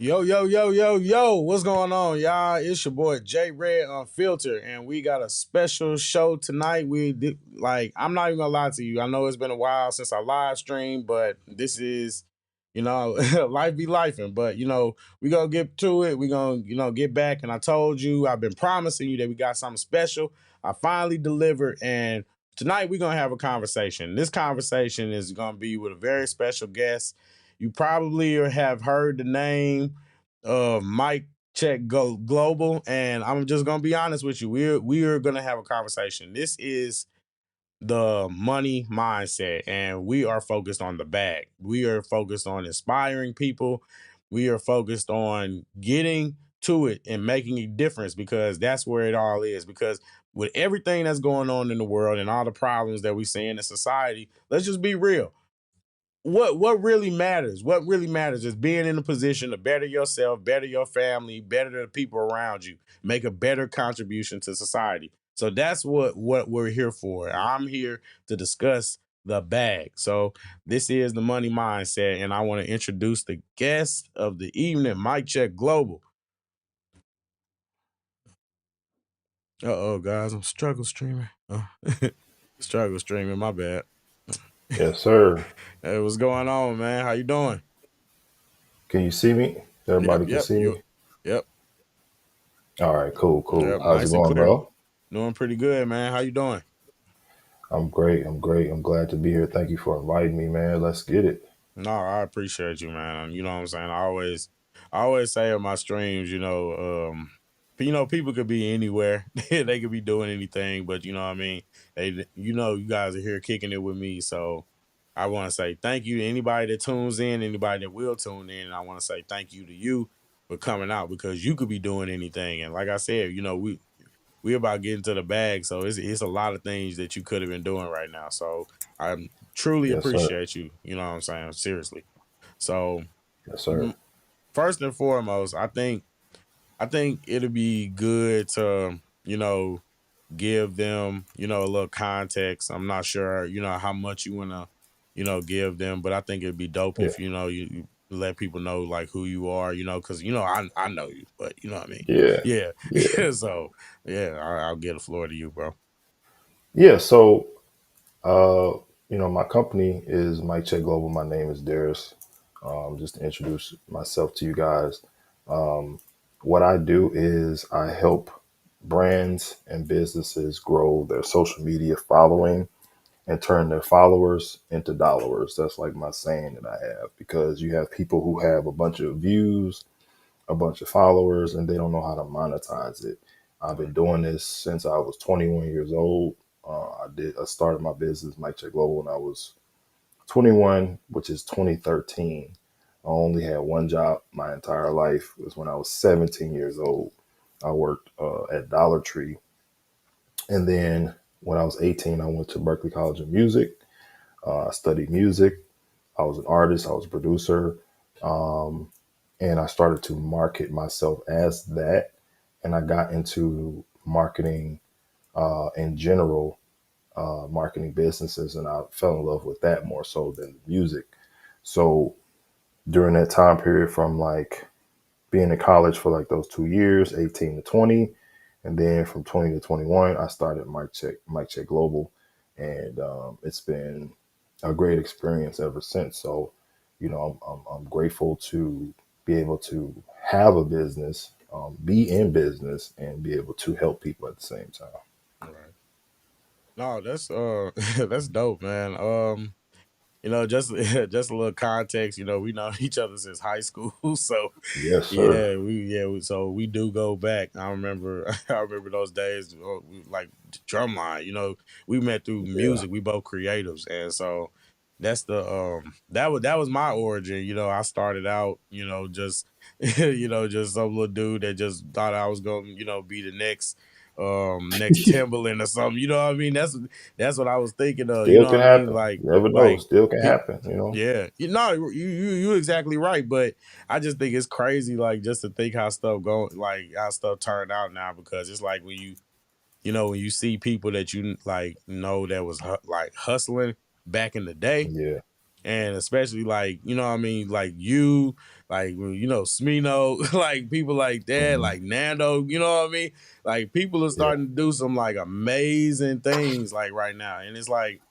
Yo, yo, yo, yo, yo, what's going on, y'all? It's your boy JayyRedd Unfiltered, and we got a special show tonight. I'm not even gonna lie to you. I know it's been a while since I live streamed, but this is, life be lifing. But we gonna get to it. We gonna, get back. And I told you, I've been promising you that we got something special. I finally delivered, and tonight we're gonna have a conversation. This conversation is gonna be with a very special guest. You probably have heard the name of Mike Check Global, and I'm just gonna be honest with you. We are gonna have a conversation. This is the money mindset, and we are focused on the bag. We are focused on inspiring people. We are focused on getting to it and making a difference, because that's where it all is. Because with everything that's going on in the world and all the problems that we see in the society, let's just be real. What really matters is being in a position to better yourself, better your family, better the people around you, make a better contribution to society. So that's what we're here for. I'm here to discuss the bag. So this is the money mindset, and I want to introduce the guest of the evening, Mike Check Global. Uh-oh, guys, I'm struggle streaming. Struggle streaming, my bad. Yes, sir. Hey, what's going on, man? How you doing? Can you see me? Yep, Everybody can yep, see me? yep, All right, cool, cool. yep, How's it nice and going, clear. bro? Doing pretty good, man. How you doing? I'm great. I'm great. I'm glad to be here. Thank you for inviting me, man. Let's get it. No, I appreciate you, man. You know what I'm saying? I always say on my streams, people could be anywhere. They could be doing anything, but you know what I mean? You guys are here kicking it with me. So I want to say thank you to anybody that tunes in, anybody that will tune in. And I want to say thank you to you for coming out, because you could be doing anything. And like I said, we about getting to the bag, so it's a lot of things that you could have been doing right now. So I truly Yes, sir. appreciate you. You know what I'm saying? Seriously. So Yes, sir. first and foremost, I think it'll be good to give them a little context. I'm not sure how much you wanna give them, but I think it'd be dope Yeah. if you let people know like who you are, because I know you, but you know what I mean. Yeah. Yeah. Yeah. So yeah, I'll get the floor to you, bro. Yeah. So, uh, my company is Mike Check Global. My name is Darius. Just to introduce myself to you guys. Um, what I do is I help brands and businesses grow their social media following and turn their followers into dollars. That's like my saying that I have, because you have people who have a bunch of views, a bunch of followers, and they don't know how to monetize it. I've been Right. doing this since I was 21 years old. I started my business, Mike Check Global, when I was 21, which is 2013. I only had one job my entire life. It was when I was 17 years old. I worked at Dollar Tree, and then when I was 18, I went to Berkeley College of Music. I studied music. I was an artist. I was a producer. Um, and I started to market myself as that. And I got into marketing in general, marketing businesses. And I fell in love with that more so than music. So during that time period from like being in college for like those 2 years, 18 to 20, and then from 20 to 21, I started Mike Check Global. And it's been a great experience ever since. So, I'm grateful to be able to have a business, be in business, and be able to help people at the same time. Right. No, that's that's dope, man. Just just a little context. We know each other since high school, so Yes, sir. so we do go back. I remember I remember those days, like drumline. We met through Yeah. music. We both creatives, and so that was my origin. I started out, just just some little dude that just thought I was gonna be the next Timberland or something. You know what I mean? That's what I was thinking of. You Still know can what I mean? happen. Like Never know. like Still can pe- happen. yeah, you exactly right. But I just think it's crazy, like just to think how stuff go, like how stuff turned out now. Because it's like when you see people that you like that was like hustling back in the day, Yeah. And especially like, you know what I mean, like you, like you know, Smino, like people like that, Hmm. like Nando, you know what I mean? Like people are Yeah. starting to do some like amazing things like right now. And it's like,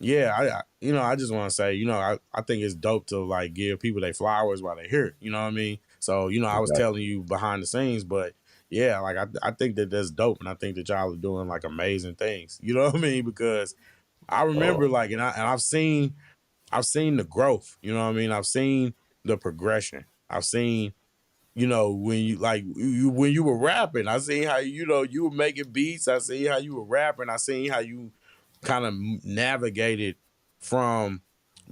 yeah, you know, I just want to say, you know, I think it's dope to like give people their flowers while they're here. You know what I mean? So, you know, I was Exactly. telling you behind the scenes, but yeah, like I think that that's dope, and I think that y'all are doing like amazing things. You know what I mean? Because I remember Oh. like, and I've seen the growth. You know what I mean? I've seen the progression. I've seen, you know, when you like when you were rapping, I seen how you know you were making beats. I seen how you were rapping. I seen how you kind of navigated from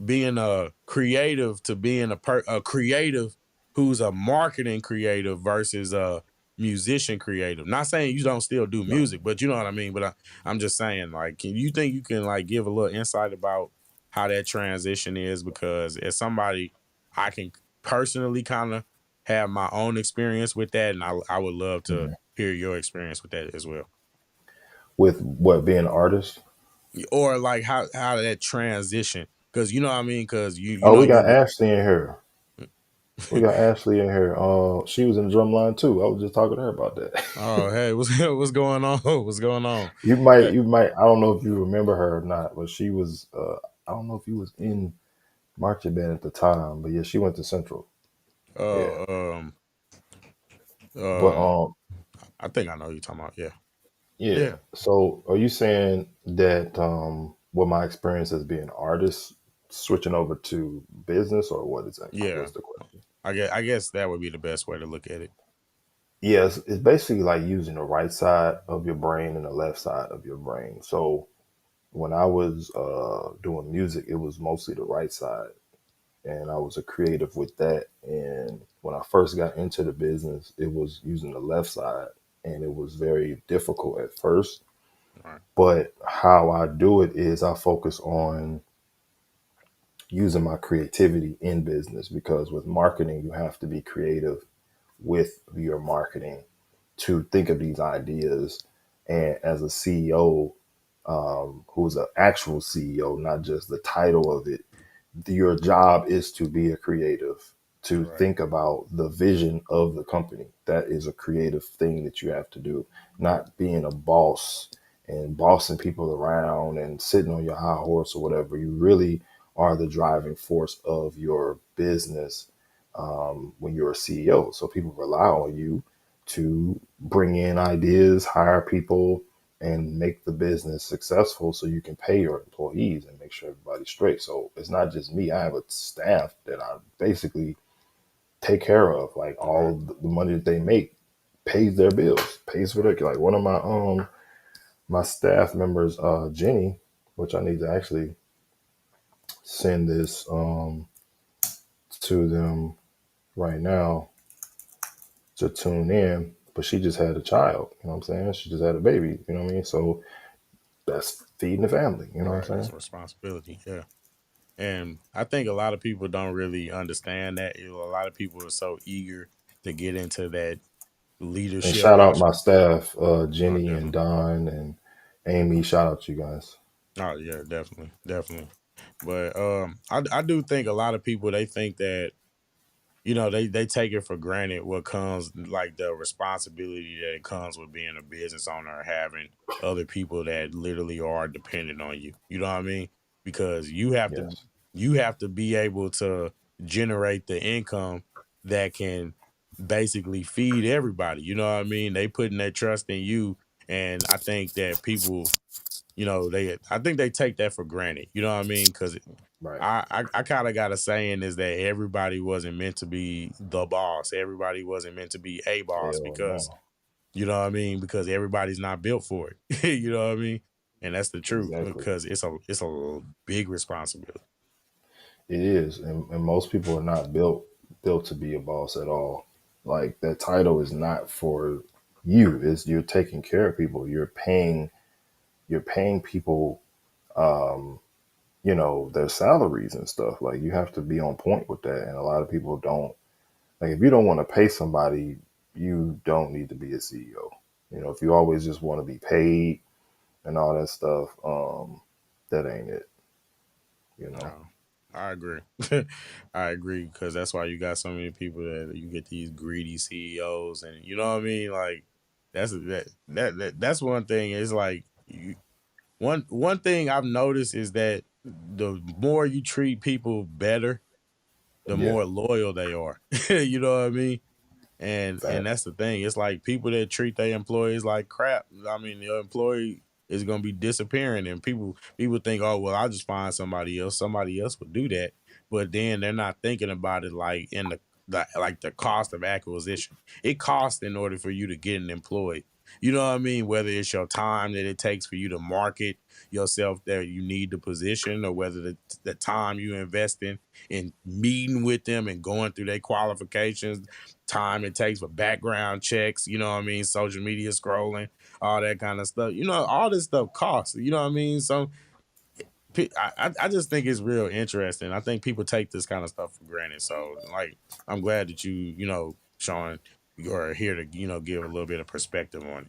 being a creative to being a creative who's a marketing creative versus a musician creative. Not saying you don't still do No. music, but you know what I mean. But I'm just saying, like, can you think you can like give a little insight about how that transition is? Because as somebody, I can personally kind of have my own experience with that, and I would love to Mhm. hear your experience with that as well, With what, being an artist? or like how that transition. Because you know what I mean. Because you Oh, know we got you. Ashley in here. We got Ashley in here. She was in the drum line too. I was just talking to her about that. Oh, hey, what's going on? What's going on? Hey, You might. I don't know if you remember her or not, but she was. I don't know if you was in marching band at the time, but yeah, she went to Central. Yeah, uh, but um, I think I know who you're talking about. Yeah, yeah. yeah, So, are you saying that what my experience as being an artist switching over to business, or what is that? yeah. What's the question? I guess that would be the best way to look at it. Yes, it's basically like using the right side of your brain and the left side of your brain. So when I was doing music, it was mostly the right side, and I was a creative with that. And when I first got into the business, it was using the left side, and it was very difficult at first. All right, But how I do it is I focus on using my creativity in business, because with marketing, you have to be creative with your marketing to think of these ideas. And as a CEO, who's an actual CEO, not just the title of it, your job is to be a creative, to right, think about the vision of the company. That is a creative thing that you have to do, not being a boss and bossing people around and sitting on your high horse or whatever. You really are the driving force of your business when you're a CEO. So people rely on you to bring in ideas, hire people, and make the business successful so you can pay your employees and make sure everybody's straight. So it's not just me. I have a staff that I basically take care of. Like all right. of the money that they make pays their bills, pays for their, Right. like one of my staff members, Jenny, which I need to actually send this to them right now to tune in. But she just had a child, you know what I'm saying? She just had a baby, you know what I mean? So that's feeding the family, you know what Right. I'm That's saying? a responsibility. Yeah. And I think a lot of people don't really understand that. You know, a lot of people are so eager to get into that And leadership shout out my aspect. staff, Oh, Jenny and definitely. Don and Amy. Shout out to you guys. Oh, yeah, definitely, definitely. But I do think a lot of people they think that you know they take it for granted what comes like the responsibility that it comes with being a business owner or having other people that literally are dependent on you. You know what I mean? Because Yes. you have to be able to generate the income that can basically feed everybody. You know what I mean? They putting their trust in you, and I think that people, you know, I think they take that for granted. You know what I mean? Because Right. I kind of got a saying is that everybody wasn't meant to be the boss. Everybody wasn't meant to be a boss Hell because no. you know what I mean. Because everybody's not built for it. You know what I mean? And that's the truth Exactly. because it's a big responsibility. It is. And most people are not built to be a boss at all. Like that title is not for you. It's you're taking care of people. You're paying people their salaries and stuff. Like you have to be on point with that. And a lot of people don't. Like if you don't want to pay somebody, you don't need to be a CEO. If you always just want to be paid and all that stuff, that ain't it, you know. No. I agree. I agree because that's why you got so many people that you get these greedy CEOs, and you know what I mean. Like that's one thing. It's like one thing I've noticed is that the more you treat people better, the Yeah, more loyal they are. You know what I mean? And facts. that's the thing. It's like people that treat their employees like crap. I mean, the employee is gonna be disappearing, and people think, oh well, I'll just find somebody else. Somebody else would do that, but then they're not thinking about it like in the like the cost of acquisition. It costs in order for you to get an employee. You know what I mean? Whether it's your time that it takes for you to market yourself that you need the position, or whether the time you invest in meeting with them and going through their qualifications, time it takes for background checks, you know what I mean, social media scrolling, all that kind of stuff. You know, all this stuff costs. You know what I mean? So I just think it's real interesting. I think people take this kind of stuff for granted. So like, I'm glad that Sean, you're here to give a little bit of perspective on it.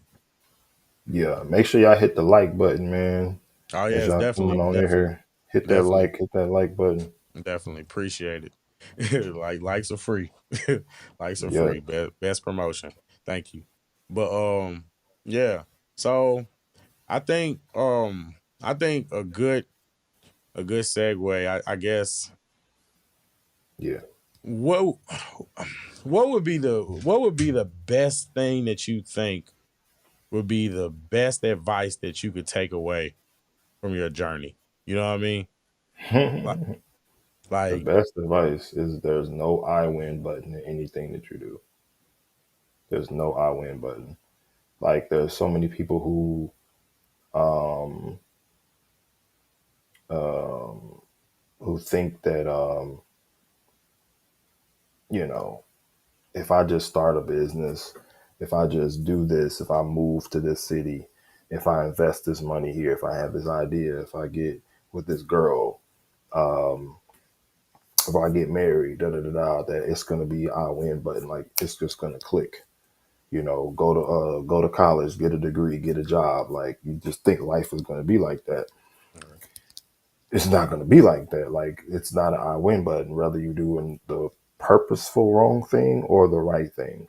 Yeah, make sure y'all hit the like button, man. Oh As yes, y'all definitely, coming on in definitely, here, definitely, hit that like button. definitely appreciate it. Like likes are free. Likes are Yeah, free. Best promotion. Thank you. But yeah. So I think a good segue, I guess yeah. what what would be the best thing that you think would be the best advice that you could take away from your journey? You know what I mean? Like The like best advice is there's no I win button in anything that you do. There's no I win button. Like there's so many people um um who think that you know, if I just start a business, if I just do this, if I move to this city, if I invest this money here, if I have this idea, if I get with this girl, um, if I get married, da da da da, that it's gonna be I win button. Like it's just gonna click. You know, go to college, get a degree, get a job. Like you just think life is gonna be like that. It's not gonna be like that. Like it's not an I win button. Whether you doing the purposeful wrong thing or the right thing,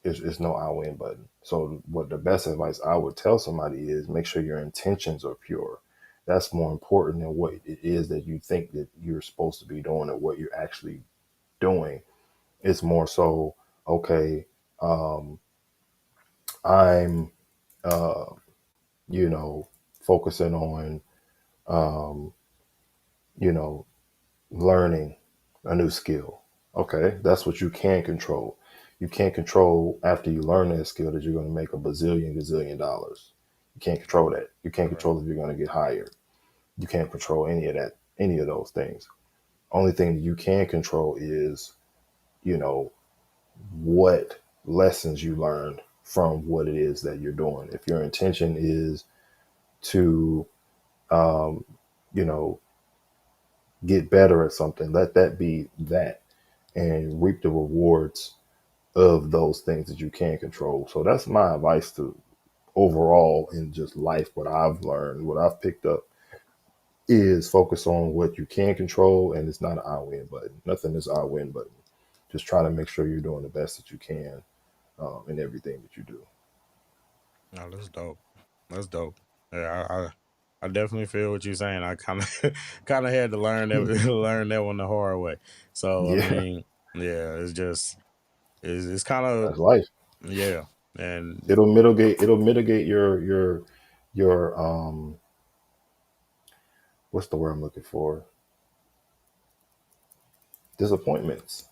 it's no I win button. So what the best advice I would tell somebody is make sure your intentions are pure. That's more important than what it is that you think that you're supposed to be doing or what you're actually doing. It's more so, okay, um, I'm, uh, you know, focusing on, um, you know, learning a new skill. Okay, that's what you can control. You can't control after you learn that skill that you're going to make a bazillion, gazillion dollars. You can't control that. You can't right, control if you're going to get hired. You can't control any of that, any of those things. Only thing that you can control is, you know, what lessons you learned from what it is that you're doing. If your intention is to, um, you know, get better at something, let that be that and reap the rewards of those things that you can control. So that's my advice to overall in just life. What I've learned, what I've picked up is focus on what you can control, and it's not an I win button. Nothing is I win button. Just try to make sure you're doing the best that you can in everything that you do. no, that's dope. That's dope. Yeah, I definitely feel what you're saying. I kind of kind of had to learn that learn that one the hard way. So I Yeah, mean, yeah, it's kind of that's life. yeah, and It'll mitigate your what's the word I'm looking for? Disappointments,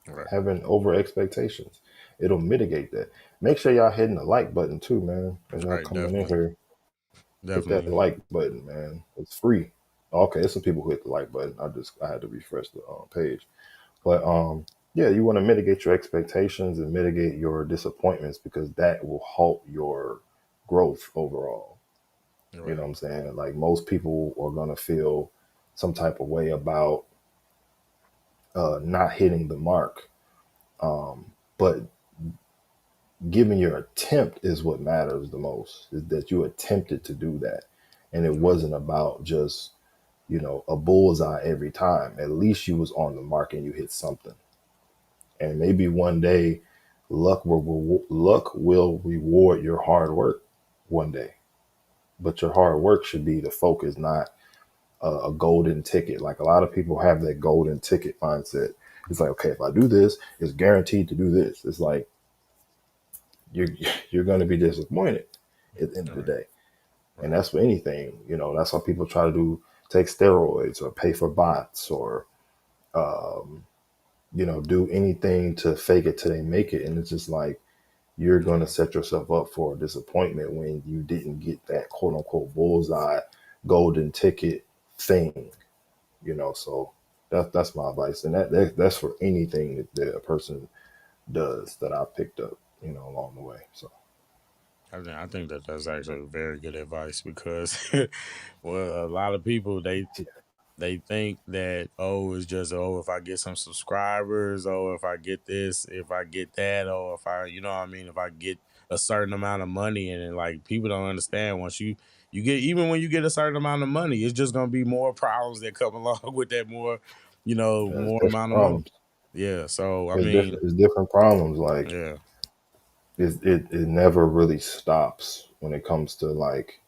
right, having over expectations. It'll mitigate that. Make sure y'all hitting the like button too, man. As y'all right, coming in definitely, here, hit that definitely, like button, man. It's free. Okay, there's some people who hit the like button. I had to refresh the page, but yeah, you want to mitigate your expectations and mitigate your disappointments because that will halt your growth overall. You know right, what I'm saying? Like most people are gonna feel some type of way about not hitting the mark, but giving your attempt is what matters the most. Is that you attempted to do that, and it right, wasn't about just a bullseye every time. At least you was on the mark and you hit something. And maybe one day luck will reward your hard work one day. But your hard work should be the focus, not a golden ticket. Like a lot of people have that golden ticket mindset. It's like, okay, if I do this, it's guaranteed to do this. It's like you're you're going to be disappointed at the end of the Right. day. And Right. that's for anything. That's why people try to take steroids or pay for bots or do anything to fake it till they make it. And it's just like you're going to Yeah. set yourself up for a disappointment when you didn't get that quote unquote bullseye golden ticket thing. So that's my advice, and that's for anything that a person does that I picked up, along the way. So I think that that's actually very good advice because, well, a lot of people they think that, oh, it's just, oh, if I get some subscribers, oh, if I get this, if I get that, oh, if I, you know what I mean, if I get a certain amount of money, and then, like, people don't understand, once you get, even when you get a certain amount of money, it's just gonna be more problems that come along with that more, there's more different amount of money. problems. Yeah. So I There's mean, different there's different problems. Like yeah, it never really stops when it comes to like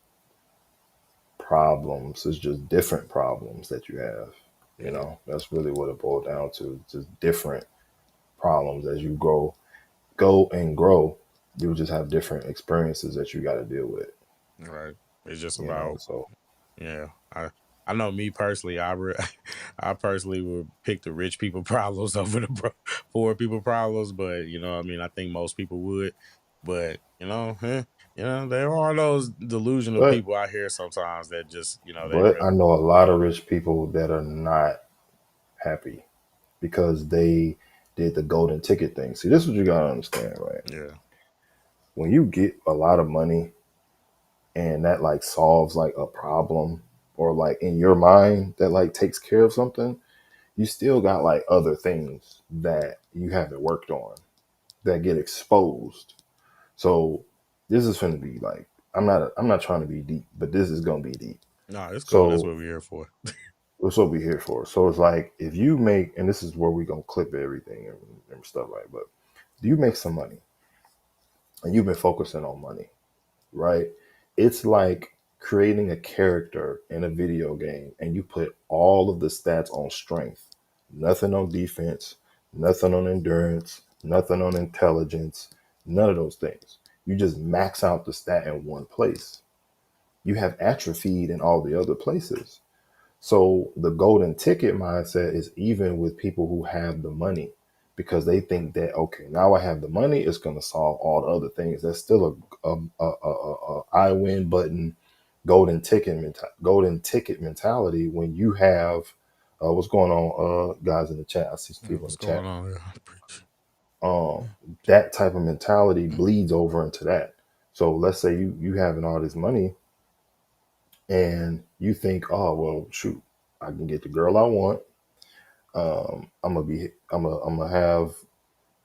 problems. It's just different problems that you have. yeah, That's really what it boiled down to. Just different problems as you go and grow. You'll just have different experiences that you got to deal with. right. It's just about, So yeah. I know me personally, I personally would pick the rich people problems over the poor people problems, but I mean, I think most people would, but there are those delusional but people out here sometimes that just they but I really, know a lot of rich people that are not happy because they did the golden ticket thing. See, this is what you gotta understand, right? yeah, When you get a lot of money and that like solves like a problem or like in your mind that like takes care of something, you still got like other things that you haven't worked on that get exposed. So this is going to be like I'm not trying to be deep, but this is going to be deep. no, it's cool. That's So what we're here for. that's what we're here for. So it's like if you make, and this is where we're gonna clip everything and stuff, right? But do you make some money and you've been focusing on money, right? It's like creating a character in a video game and you put all of the stats on strength, nothing on defense, nothing on endurance, nothing on intelligence, none of those things. You just max out the stat in one place. You have atrophied in all the other places. So the golden ticket mindset is even with people who have the money because they think that, okay, now I have the money, it's going to solve all the other things. That's still a I win button golden ticket mentality when you have what's going on, guys in the chat. I see some Yeah, people in what's the going chat. on? Yeah, preach. Um, Yeah, that type of mentality bleeds over into that. So let's say you having all this money and you think, oh well, shoot, I can get the girl I want. I'm gonna have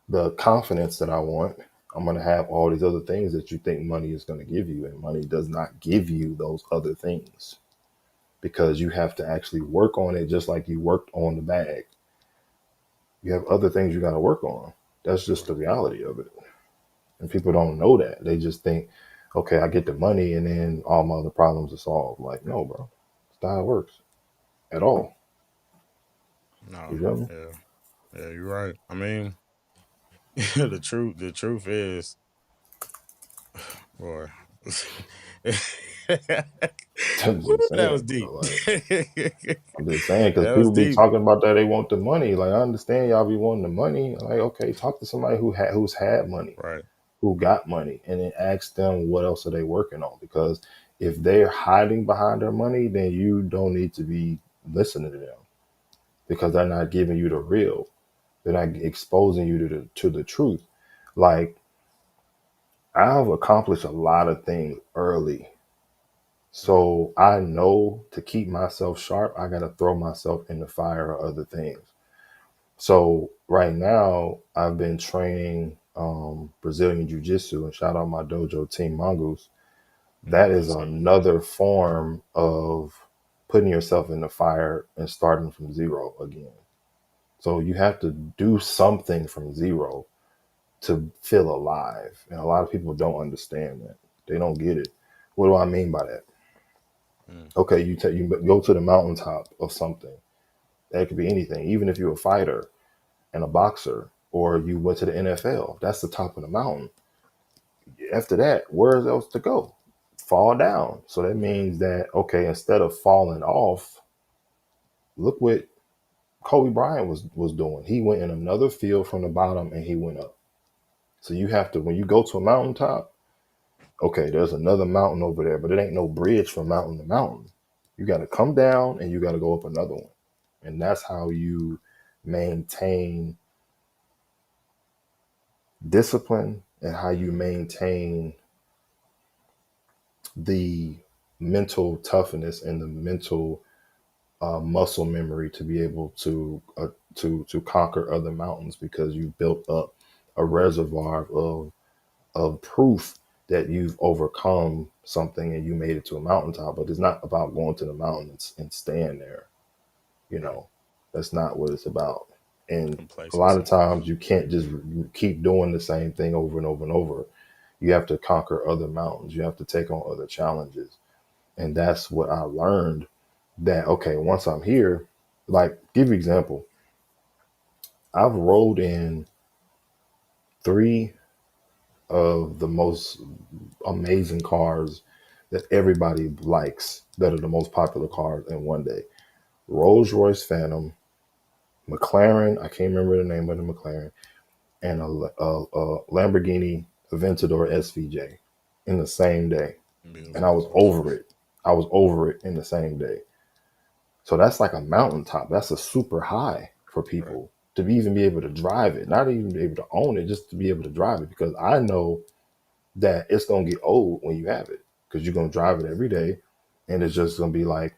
the confidence that I want. I'm gonna have all these other things that you think money is gonna give you, and money does not give you those other things because you have to actually work on it, just like you worked on the bag. You have other things you got to work on. That's just the right, reality of it, and people don't know that. They just think, okay, I get the money, and then all my other problems are solved. Like, no, bro, it's not how it works at all. no, You feel me? yeah, yeah, you're right. I mean, the truth is, boy. I'm Woo, just that was saying, deep. bro. Like, I'm just saying because That was people be deep. talking about that they want the money. Like I understand y'all be wanting the money. Like okay, talk to somebody who's had money, Right. who got money, and then ask them what else are they working on. Because if they're hiding behind their money, then you don't need to be listening to them because they're not giving you the real. They're not exposing you to the truth. Like I've accomplished a lot of things early. Right. So I know to keep myself sharp, I got to throw myself in the fire of other things. So right now, I've been training Brazilian Jiu Jitsu and shout out my dojo team Mongoose. That is Yes, sir. another form of putting yourself in the fire and starting from zero again. So you have to do something from zero to feel alive. And a lot of people don't understand that. They don't get it. What do I mean by that? Mm. Okay, you go to the mountaintop of something. That could be anything. Even if you're a fighter and a boxer, or you went to the NFL, that's the top of the mountain. After that, where else to go? Fall down. So that means that, okay, instead of falling off, look what Kobe Bryant was doing. He went in another field from the bottom and he went up. So you have to, when you go to a mountaintop, okay, there's another mountain over there, but it ain't no bridge from mountain to mountain. You got to come down and you got to go up another one. And that's how you maintain discipline and how you maintain the mental toughness and the mental muscle memory to be able to conquer other mountains, because you built up a reservoir of proof that you've overcome something and you made it to a mountaintop. But it's not about going to the mountains and staying there. You Right. know, that's not what it's about. And a lot of Complacency. times you can't just keep doing the same thing over and over and over. You have to conquer other mountains. You have to take on other challenges. And that's what I learned, that, okay, once I'm here, like, give you an example. I've rode in three of the most amazing cars that everybody likes, that are the most popular cars in one day. Rolls Royce Phantom, McLaren, I can't remember the name of the McLaren, and a Lamborghini Aventador SVJ in the same day. And I Beautiful was cars. over it. I was over it in the same day. So that's like a mountaintop. That's a super high for Right. people to even be able to drive it, not even be able to own it, just to be able to drive it. Because I know that it's going to get old when you have it, because you're going to drive it every day and it's just going to be like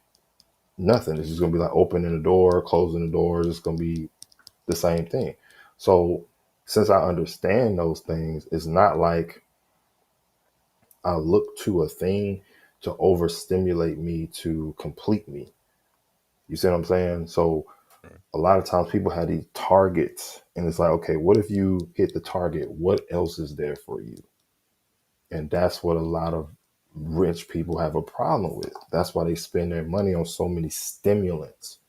nothing. It's just going to be like opening the door, closing the door. It's going to be the same thing. So since I understand those things, it's not like I look to a thing to overstimulate me to complete me. You see what I'm saying? So Right. a lot of times people have these targets and it's like, okay, what if you hit the target? What else is there for you? And that's what a lot of rich people have a problem with. That's why they spend their money on so many stimulants,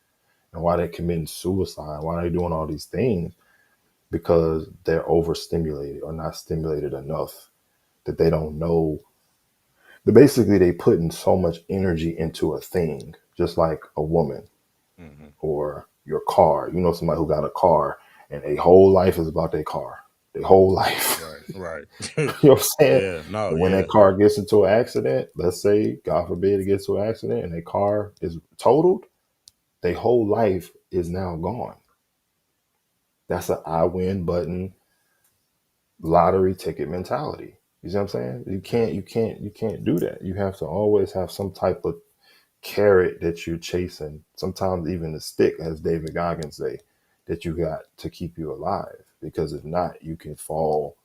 and why they're committing suicide, why they're doing all these things, because they're overstimulated or not stimulated enough, that they don't know. But basically, they put in so much energy into a thing, just like a woman Mm-hmm. or your car. You know, somebody who got a car and their whole life is about their car, their whole life. Right. Right. You know what I'm saying? Yeah. No. And when Yeah. that car gets into an accident, let's say, God forbid, it gets to an accident and their car is totaled, their whole life is now gone. That's an I win button lottery ticket mentality. You see what I'm saying? Yeah. You can't do that. You have to always have some type of carrot that you're chasing. Sometimes even a stick, as David Goggins say, that you got to keep you alive. Because if not, you can fall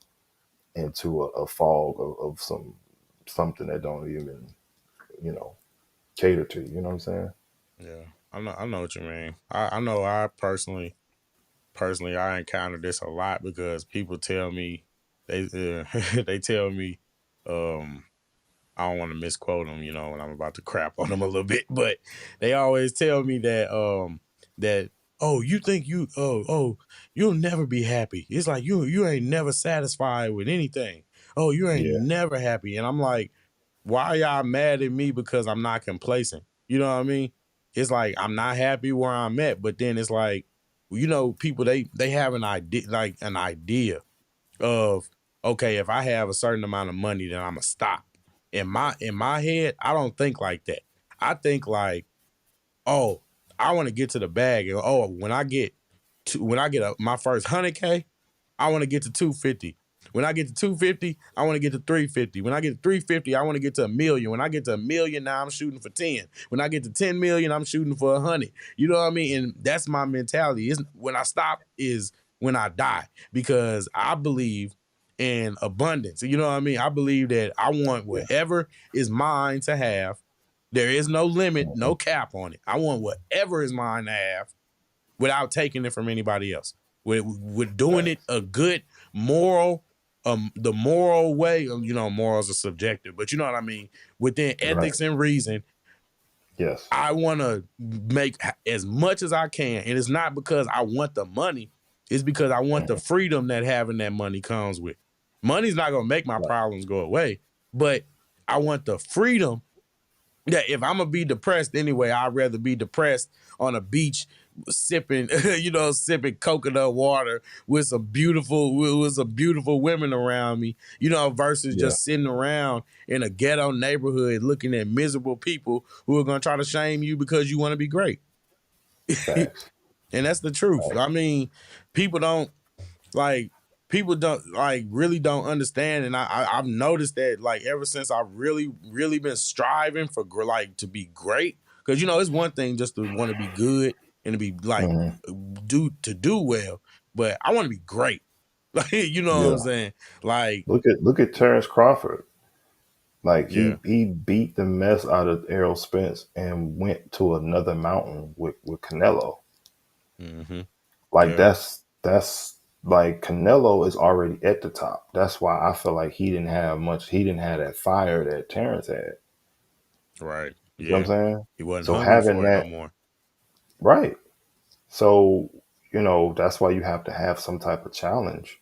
into a fog of something that don't even, you know, cater to you. You know what I'm saying? Yeah. I know. I know what you mean. I know. Personally, I encounter this a lot because people tell me they tell me, um I don't want to misquote them, when I'm about to crap on them a little bit, but they always tell me that oh, you think you'll never be happy. It's like you ain't never satisfied with anything. Oh, you ain't Yeah. never happy. And I'm like, why are y'all mad at me because I'm not complacent? You know what I mean? It's like I'm not happy where I'm at, but then it's like, people they have an idea of, okay, if I have a certain amount of money, then I'm gonna stop. In my head, I don't think like that. I think like, oh, I want to get to the bag, and oh, when I get my first 100K, I want to get to 250. When I get to 250, I want to get to 350. When I get to 350, I want to get to a million. When I get to a million, now I'm shooting for 10. When I get to 10 million, I'm shooting for 100. You know what I mean? And that's my mentality. Isn't when I stop is when I die, because I believe in abundance. You know what I mean? I believe that I want Yeah. whatever is mine to have, There is no limit, no Mhm. cap on it. I want whatever is mine to have without taking it from anybody else. With doing it Facts. a good moral, the moral way. Morals are subjective, but you know what I mean. Within Right. ethics and reason, Yes. I want to make as much as I can, and it's not because I want the money. It's because I want the Mhm. freedom that having that money comes with. Money's not gonna make my Right. problems go away, but I want the freedom that if I'm gonna be depressed anyway, I'd rather be depressed on a beach sipping, sipping coconut water with some beautiful women around me, versus Yeah. just sitting around in a ghetto neighborhood looking at miserable people who are gonna try to shame you because you want to be great. Facts. And that's the truth. Facts. I mean, people don't like people don't like really don't understand, and I've noticed that like ever since I've really been striving for like to be great, because it's one thing just to want to be good and to be like Mhm. do well, but I want to be great. Like you know what I'm Yeah. saying? Like Look at Terrence Crawford. Like yeah, he beat the mess out of Errol Spence and went to another mountain with Canelo. hmm Like yeah, that's like Canelo is already at the top. That's why I feel like he didn't have much. He didn't have that fire that Terrence had. right, You know what I'm yeah. saying? He wasn't So hungry having for it no that more. right. So that's why you have to have some type of challenge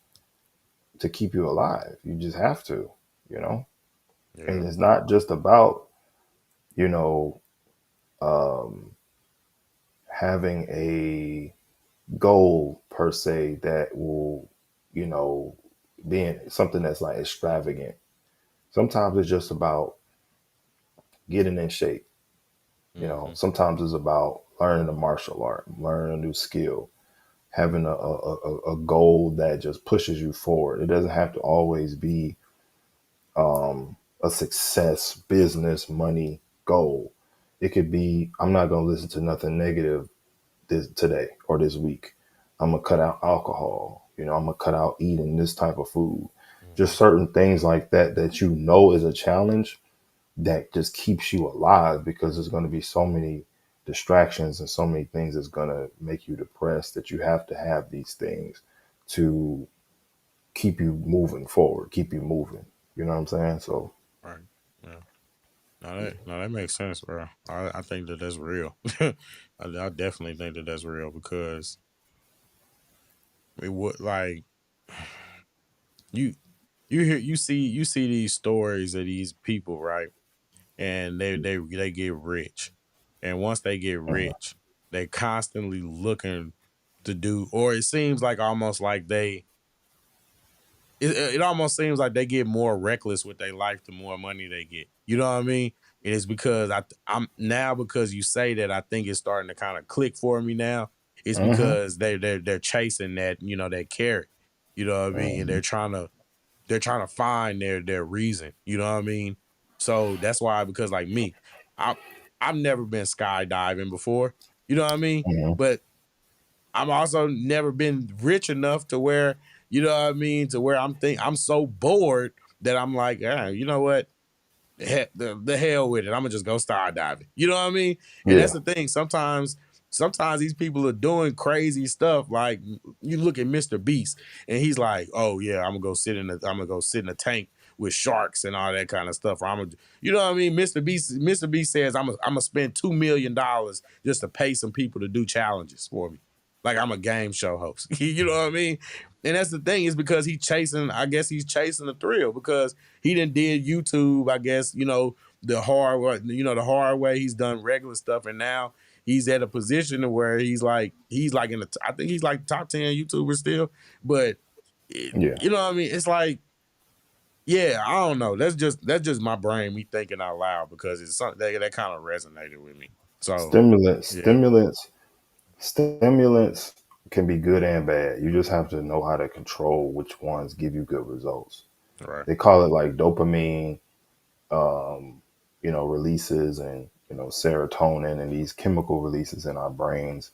to keep you alive. You just have to. You know, Yeah, and it's not just about you know um, having a goal per se that will, you know, being something that's like extravagant. Sometimes it's just about getting in shape. hmm Sometimes it's about learning a martial art, learning a new skill, having a goal that just pushes you forward. It doesn't have to always be a success, business, money goal. It could be, I'm not going to listen to nothing negative this today or this week. I'm gonna cut out alcohol. I'm gonna cut out eating this type of food. Just hmm certain things like that that is a challenge that just keeps you alive because there's going to be so many distractions and so many things that's going to make you depressed that you have to have these things to keep you moving forward, keep you moving. You know what I'm saying? So right, yeah. No, that makes sense, bro. I think that that's real. I definitely think that that's real because it would like you you see these stories of these people, right? And they get rich, and once they get mhm, rich, they constantly looking to do, or it seems like almost like it almost seems like they get more reckless with their life the more money they get. You know what I mean? And it's because I'm now because you say that I think it's starting to kind of click for me now. It's mhm, because they're chasing that that carrot. You know what I mean? And mhm, they're trying to find their reason. You know what I mean? So that's why because like me, I I've never been skydiving before. You know what I mean? mhm. But I'm also never been rich enough to where, you know what I mean, to where I'm so bored that I'm like, you know what? The hell with it. I'm gonna just go skydiving. You know what I mean? And that's Yeah, the thing. Sometimes these people are doing crazy stuff. Like you look at Mr. Beast, and he's like, "Oh yeah, I'm gonna go sit in a tank with sharks and all that kind of stuff." Or I'm gonna, you know what I mean? Mr. Beast says, I'm gonna spend $2 million just to pay some people to do challenges for me. Like I'm a game show host. You know what I mean? And that's the thing is because I guess he's chasing the thrill because he done did YouTube, I guess, the hard way, the hard way. He's done regular stuff, and now he's at a position where he's like I think he's like top 10 YouTuber still. But yeah. you know what I mean? It's like, yeah, I don't know. That's just my brain, me thinking out loud because it's something that kind of resonated with me. So Stimulants, yeah, stimulants, stimulants can be good and bad. You just have to know how to control which ones give you good results. right. They call it like dopamine, releases and serotonin and these chemical releases in our brains.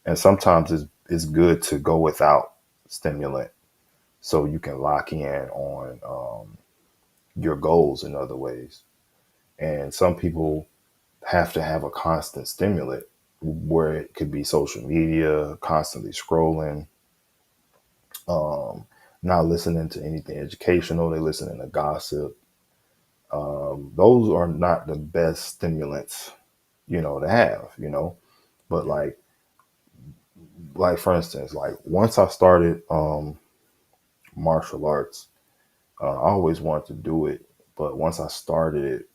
And sometimes it's good to go without stimulant so you can lock in on your goals in other ways. And some people have to have a constant stimulant where it could be social media, constantly scrolling, um, not listening to anything educational. They're listening to gossip. Those are not the best stimulants, to have, But Yeah. like for instance, like once I started martial arts, I always wanted to do it, but once I started it,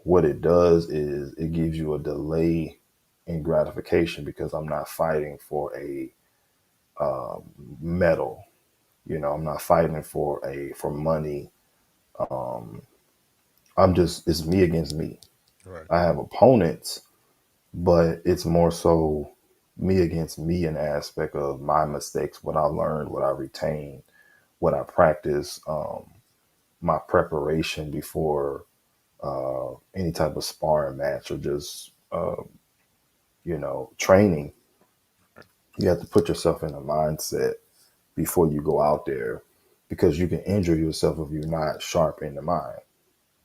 what it does is it gives you a delay in gratification because I'm not fighting for a medal. I'm not fighting for money. Um, it's me against me. Right. I have opponents, but it's more so me against me in the aspect of my mistakes, what I learned, what I retained, what I practice, my preparation before any type of sparring match or just training. You have to put yourself in a mindset before you go out there because you can injure yourself if you're not sharp in the mind,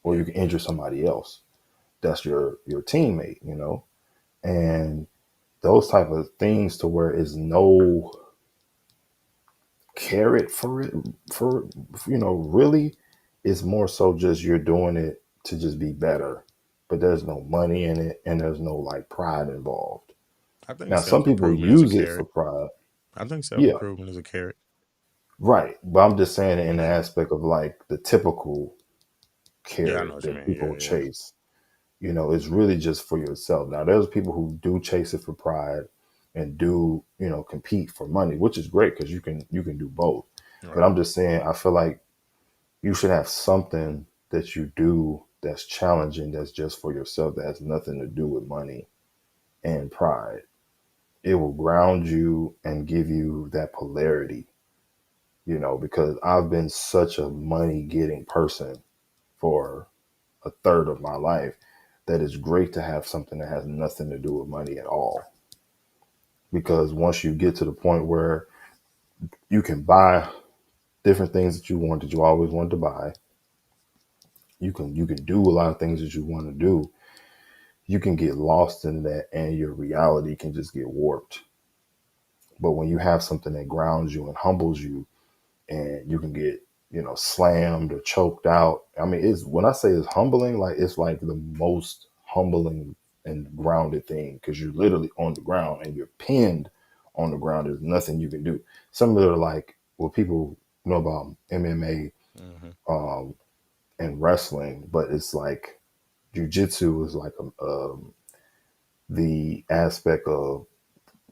or Yeah. you can injure somebody else. That's your teammate, and those type of things to where is no carrot for it for really it's more so just you're doing it to just be better, but there's no money in it and there's no like pride involved. I think Now some self people improvement is a use it for carrot. pride. I think self Yeah, improvement is a carrot. right, but I'm just saying it in the Yeah. aspect of like the typical Yeah, I know carrot what you that mean. people Yeah, yeah. chase. It's really just for yourself. Now there's people who do chase it for pride and do compete for money, which is great because you can do both. But Right. I'm just saying I feel like you should have something that you do that's challenging, that's just for yourself, that has nothing to do with money and pride. It will ground you and give you that polarity, because I've been such a money getting person for a third of my life that it's great to have something that has nothing to do with money at all. Because once you get to the point where you can buy different things that you always wanted to buy, you can do a lot of things that you want to do, you can get lost in that and your reality can just get warped. But when you have something that grounds you and humbles you, and you can get, slammed or choked out. I mean, it's when I say it's humbling, like it's like the most humbling and grounded thing because you're literally on the ground and you're pinned on the ground. There's nothing you can do. Similar to like what people know about Hmm. MMA and wrestling, but it's like jujitsu is like the aspect of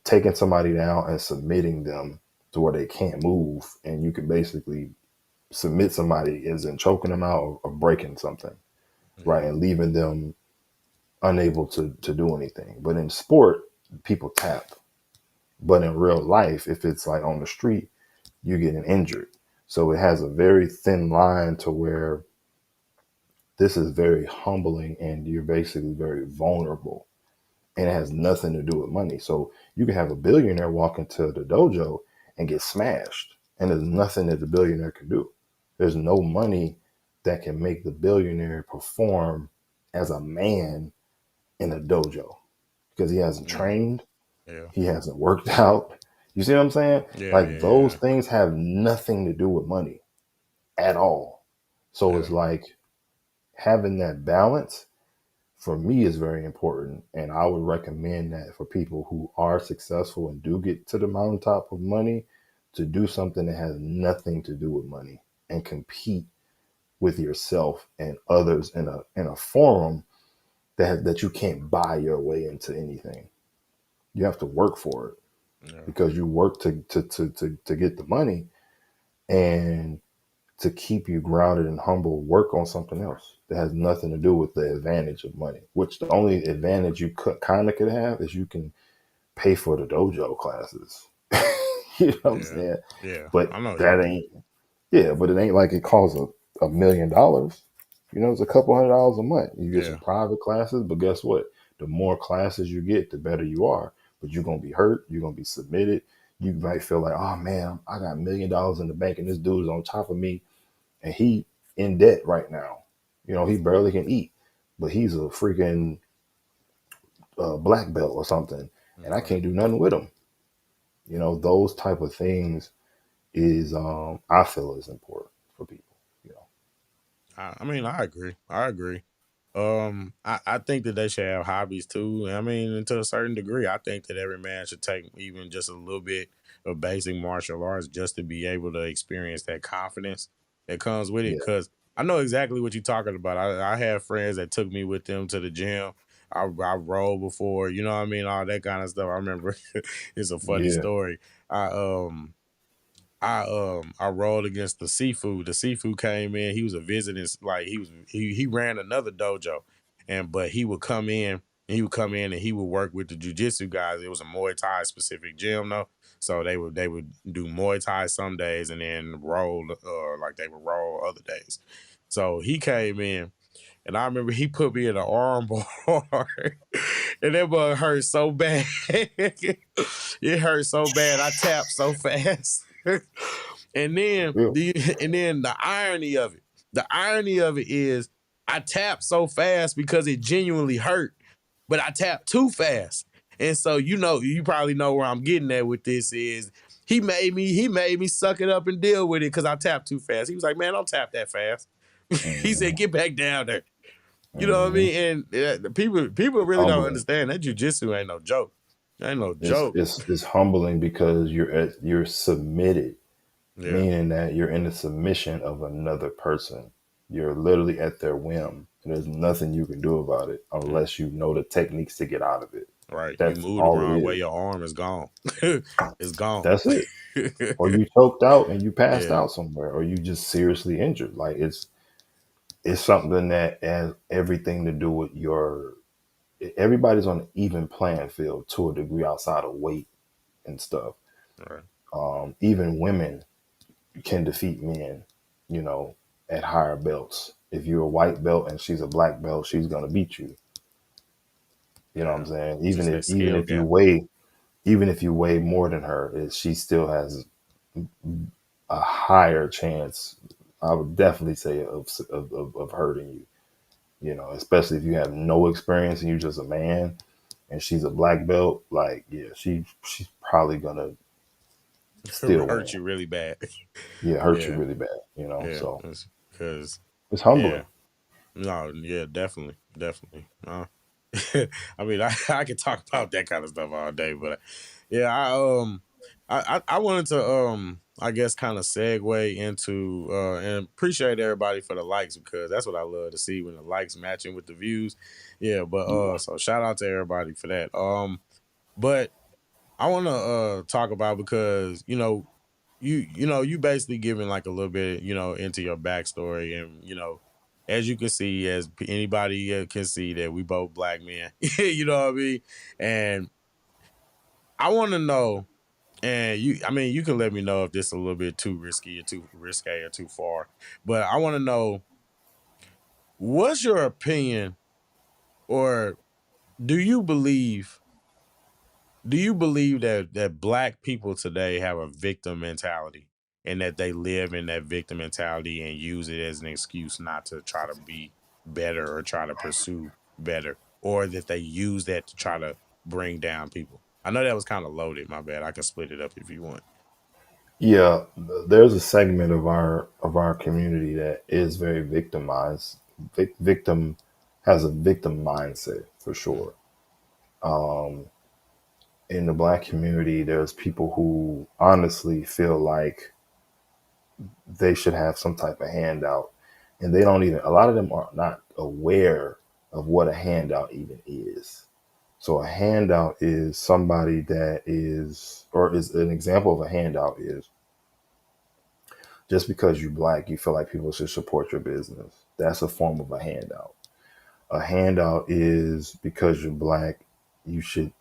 taking somebody down and submitting them to where they can't move, and you can basically submit somebody is in choking them out or breaking something, right? Yeah. And leaving them unable to do anything. But in sport, people tap. But in real life, if it's like on the street, you getting injured. So it has a very thin line to where this is very humbling and you're basically very vulnerable. And it has nothing to do with money. So you can have a billionaire walk into the dojo and get smashed, and there's nothing that the billionaire can do. There's no money that can make the billionaire perform as a man in a dojo because he hasn't Yeah. trained, Yeah. he hasn't worked out. You see what I'm saying? Yeah. Like Yeah. those Yeah. things have nothing to do with money at all. So it's Yeah. like having that balance for me is very important, and I would recommend that for people who are successful and do get to the mountaintop of money, to do something that has nothing to do with money and compete with yourself and others in a forum that you can't buy your way into anything. You have to work for it Yeah. because you work to get the money, and to keep you grounded and humble, work on something else that has nothing to do with the advantage of money. Which the only advantage you could kind of could have is you can pay for the dojo classes. You know what I'm Yeah. saying? Yeah. But I know what you that mean. ain't yeah, but it ain't like it costs $1 million. It's a couple $100 a month. You get some Yeah. private classes, but guess what? The more classes you get, the better you are. But you're gonna be hurt. You're gonna be submitted. You might feel like, oh man, I got $1 million in the bank, and this dude is on top of me, and he in debt right now. He barely can eat, but he's a freaking. a black belt or something, and I Okay. can't do nothing with them. Those type of things is I feel is important for people. You know. I mean, I agree. I agree. I think that they should have hobbies too. I mean, to a certain degree, I think that every man should take even just a little bit of basic martial arts just to be able to experience that confidence that comes with it. Yeah, Cause I know exactly what you're talking about. I have friends that took me with them to the gym. I rolled before, you know what I mean, all that kind of stuff. I remember it's a funny yeah. story. I I rolled against the seafood. The seafood came in. He was a visiting, like he ran another dojo, and but he would come in and he would come in and he would work with the jujitsu guys. It was a Muay Thai specific gym though, so they would do Muay Thai some days and then roll like they would roll other days. So he came in and I remember he put me in an arm bar, and that bug hurt so bad. It hurt so bad. I tapped so fast. and then Real. the and then the irony of it is I tapped so fast because it genuinely hurt, but I tapped too fast. And so you probably know where I'm getting at with this is he made me suck it up and deal with it because I tapped too fast. He was like, man, don't tap that fast. He said, Hmm. get back down there. You know what I Hmm. mean? And the people It's really don't humbling. understand that jujitsu ain't no joke. Ain't no It's joke. it's it's humbling because you're submitted, Yeah. meaning that you're in the submission of another person. You're literally at their whim, and there's nothing you can do about it Mm, unless you know the techniques to get out of it. right. You That's move the all it wrong way, is. your arm is gone. It's gone. That's it. Or you choked out and you passed Yeah. out somewhere, or you just seriously injured. Like it's something that has everything to do with your. Everybody's on an even playing field to a degree outside of weight and stuff. Right. Even women can defeat men, you know, at higher belts. If you're a white belt and she's a black belt, she's gonna beat you. You know what I'm Yeah. saying? Just Even that if even skill if you gap. weigh even if you weigh more than her, she still has a higher chance. I would definitely say of hurting you. You know, especially if you have no experience and you're just a man, and she's a black belt. Like, yeah, she's probably gonna still Hurt win. you really bad. Yeah, hurt you Yeah. really bad. Yeah. So Because it's yeah. humbling. No, yeah, definitely. Definitely. I mean, I could talk about that kind of stuff all day, but yeah, I wanted to I guess kind of segue into and appreciate everybody for the likes because that's what I love to see when the likes matching with the views. Yeah, but Yeah. so shout out to everybody for that. But I want to talk about because you basically giving like a little bit into your backstory and as you can see as anybody can see that we both black men. You know what I mean? And I want to know, and I mean, you can let me know if this is a little bit too risky or too risque or too far, but I want to know what's your opinion, or do you believe that black people today have a victim mentality and that they live in that victim mentality and use it as an excuse not to try to be better or try to pursue better, or that they use that to try to bring down people? I know that was kind of loaded, my bad. I can split it up if you want. Yeah, there's a segment of our community that is very victimized. Victim has a victim mindset for Mm, sure. In the black community, there's people who honestly feel like they should have some type of handout, and they don't even. A lot of them are not aware of what a handout even is. So a handout is somebody that is, or is an example of a handout is just because you're black, you feel like people should support your business. That's a form of a handout. A handout is because you're black, you should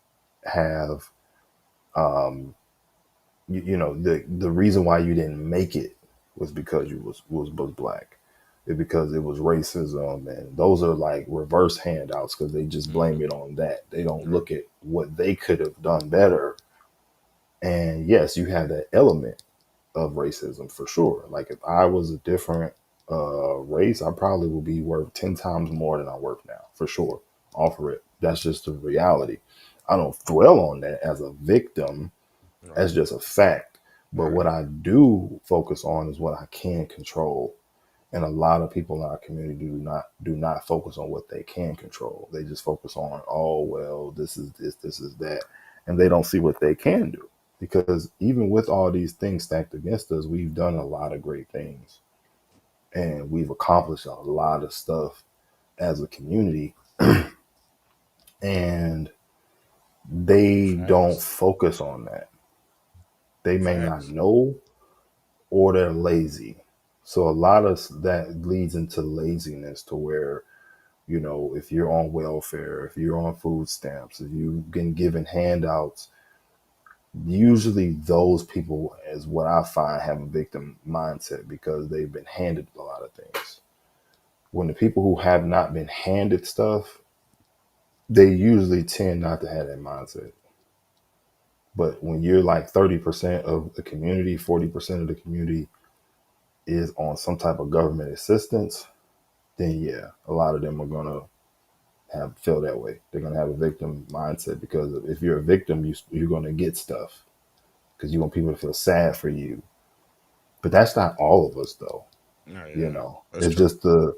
have, the reason why you didn't make it was because you was black. It because it was racism, and those are like reverse handouts because they just mm-hmm. blame it on that. They don't Right. look at what they could have done better. And yes, you have that element of racism for sure. Like if I was a different race, I probably would be worth 10 times more than I worth now for sure. Off rip. That's just the reality. I don't dwell on that as a victim. That's Right. just a fact. But Right. what I do focus on is what I can control. And a lot of people in our community do not focus on what they can control. They just focus on, oh well, this is this is that, and they don't see what they can do. Because even with all these things stacked against us, we've done a lot of great things, and we've accomplished a lot of stuff as a community, and they don't Facts. focus on that. They may not Facts. know, or they're lazy. So a lot of that leads into laziness, to where, if you're on welfare, if you're on food stamps, if you've been given handouts, usually those people, is what I find, have a victim mindset because they've been handed a lot of things. When the people who have not been handed stuff, they usually tend not to have that mindset. But when you're like 30% of the community, 40% of the community is on some type of government assistance, then yeah, a lot of them are gonna have feel that way. They're gonna have a victim mindset, because if you're a victim, you're gonna get stuff because you want people to feel sad for you. But that's not all of us, though. Oh, You yeah. know, That's it's true. just the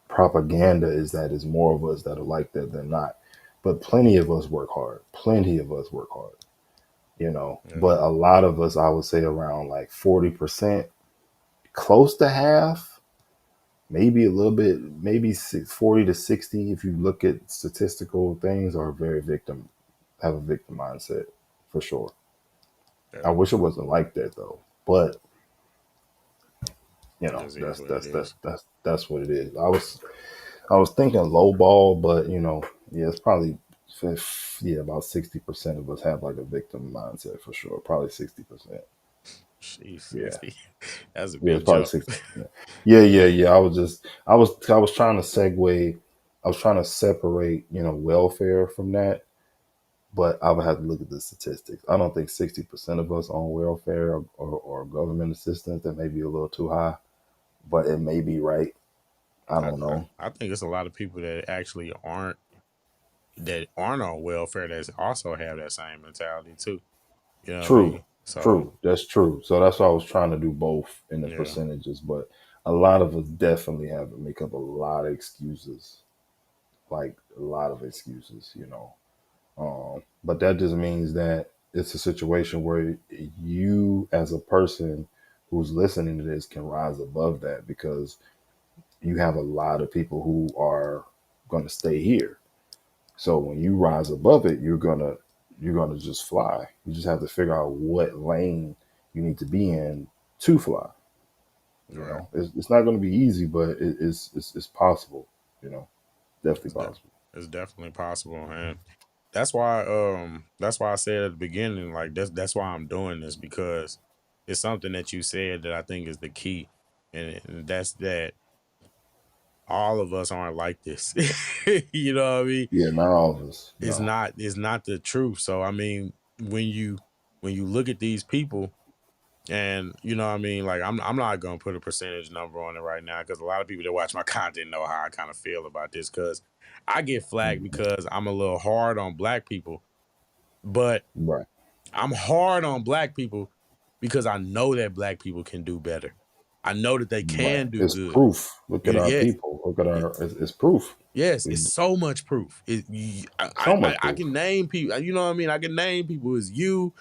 propaganda is that it's more of us that are like that than not. But plenty of us work hard. Plenty of us work hard. Yeah. But a lot of us, I would say around like 40%, close to half, maybe a little bit, maybe 40 to 60, if you look at statistical things, are very victim, have a victim mindset for sure. I Yeah. wish it wasn't like that though, but It just is that's what it that's that's is. that's what it is. I was thinking low ball, but yeah, it's probably, yeah, about 60% of us have like a victim mindset for sure. Probably 60%. She's Yeah. 60. That's a Yeah, it's big probably jump. 60%. Yeah, yeah, yeah. I was trying to segue. I was trying to separate, welfare from that, but I would have to look at the statistics. I don't think 60% of us on welfare, or government assistance. That may be a little too high, but it may be right. I I, don't I know. I think it's a lot of people that actually aren't on welfare that also have that same mentality too. You know what I True, mean? So true. That's true. So that's why I was trying to do both in the yeah. percentages, but a lot of us definitely have to make up a lot of excuses, like a lot of excuses. But that just means that it's a situation where you, as a person who's listening to this, can rise above that, because you have a lot of people who are going to stay here. So when you rise above it, you're gonna just fly. You just have to figure out what lane you need to be in to fly. Right. It's not going to be easy, but it's possible. Definitely It's, de- possible. it's definitely possible, and that's why I said at the beginning, like that's why I'm doing this, because it's something that you said that I think is the key, and that's that all of us aren't like this. You know what I mean? Yeah, not all of us. It's No. not it's not the truth. So I mean, when you look at these people, and you know what I mean, like I'm not gonna put a percentage number on it right now, because a lot of people that watch my content know how I kind of feel about this, because I get flagged Mhm. because I'm a little hard on black people, but Right. I'm hard on black people because I know that black people can do better. I know that they Right. can do It's good. proof. Look at our Yeah, people. Look at our. It's proof. yes, We it's so much proof. so much I proof. can name people. You know what I mean? I can name people as you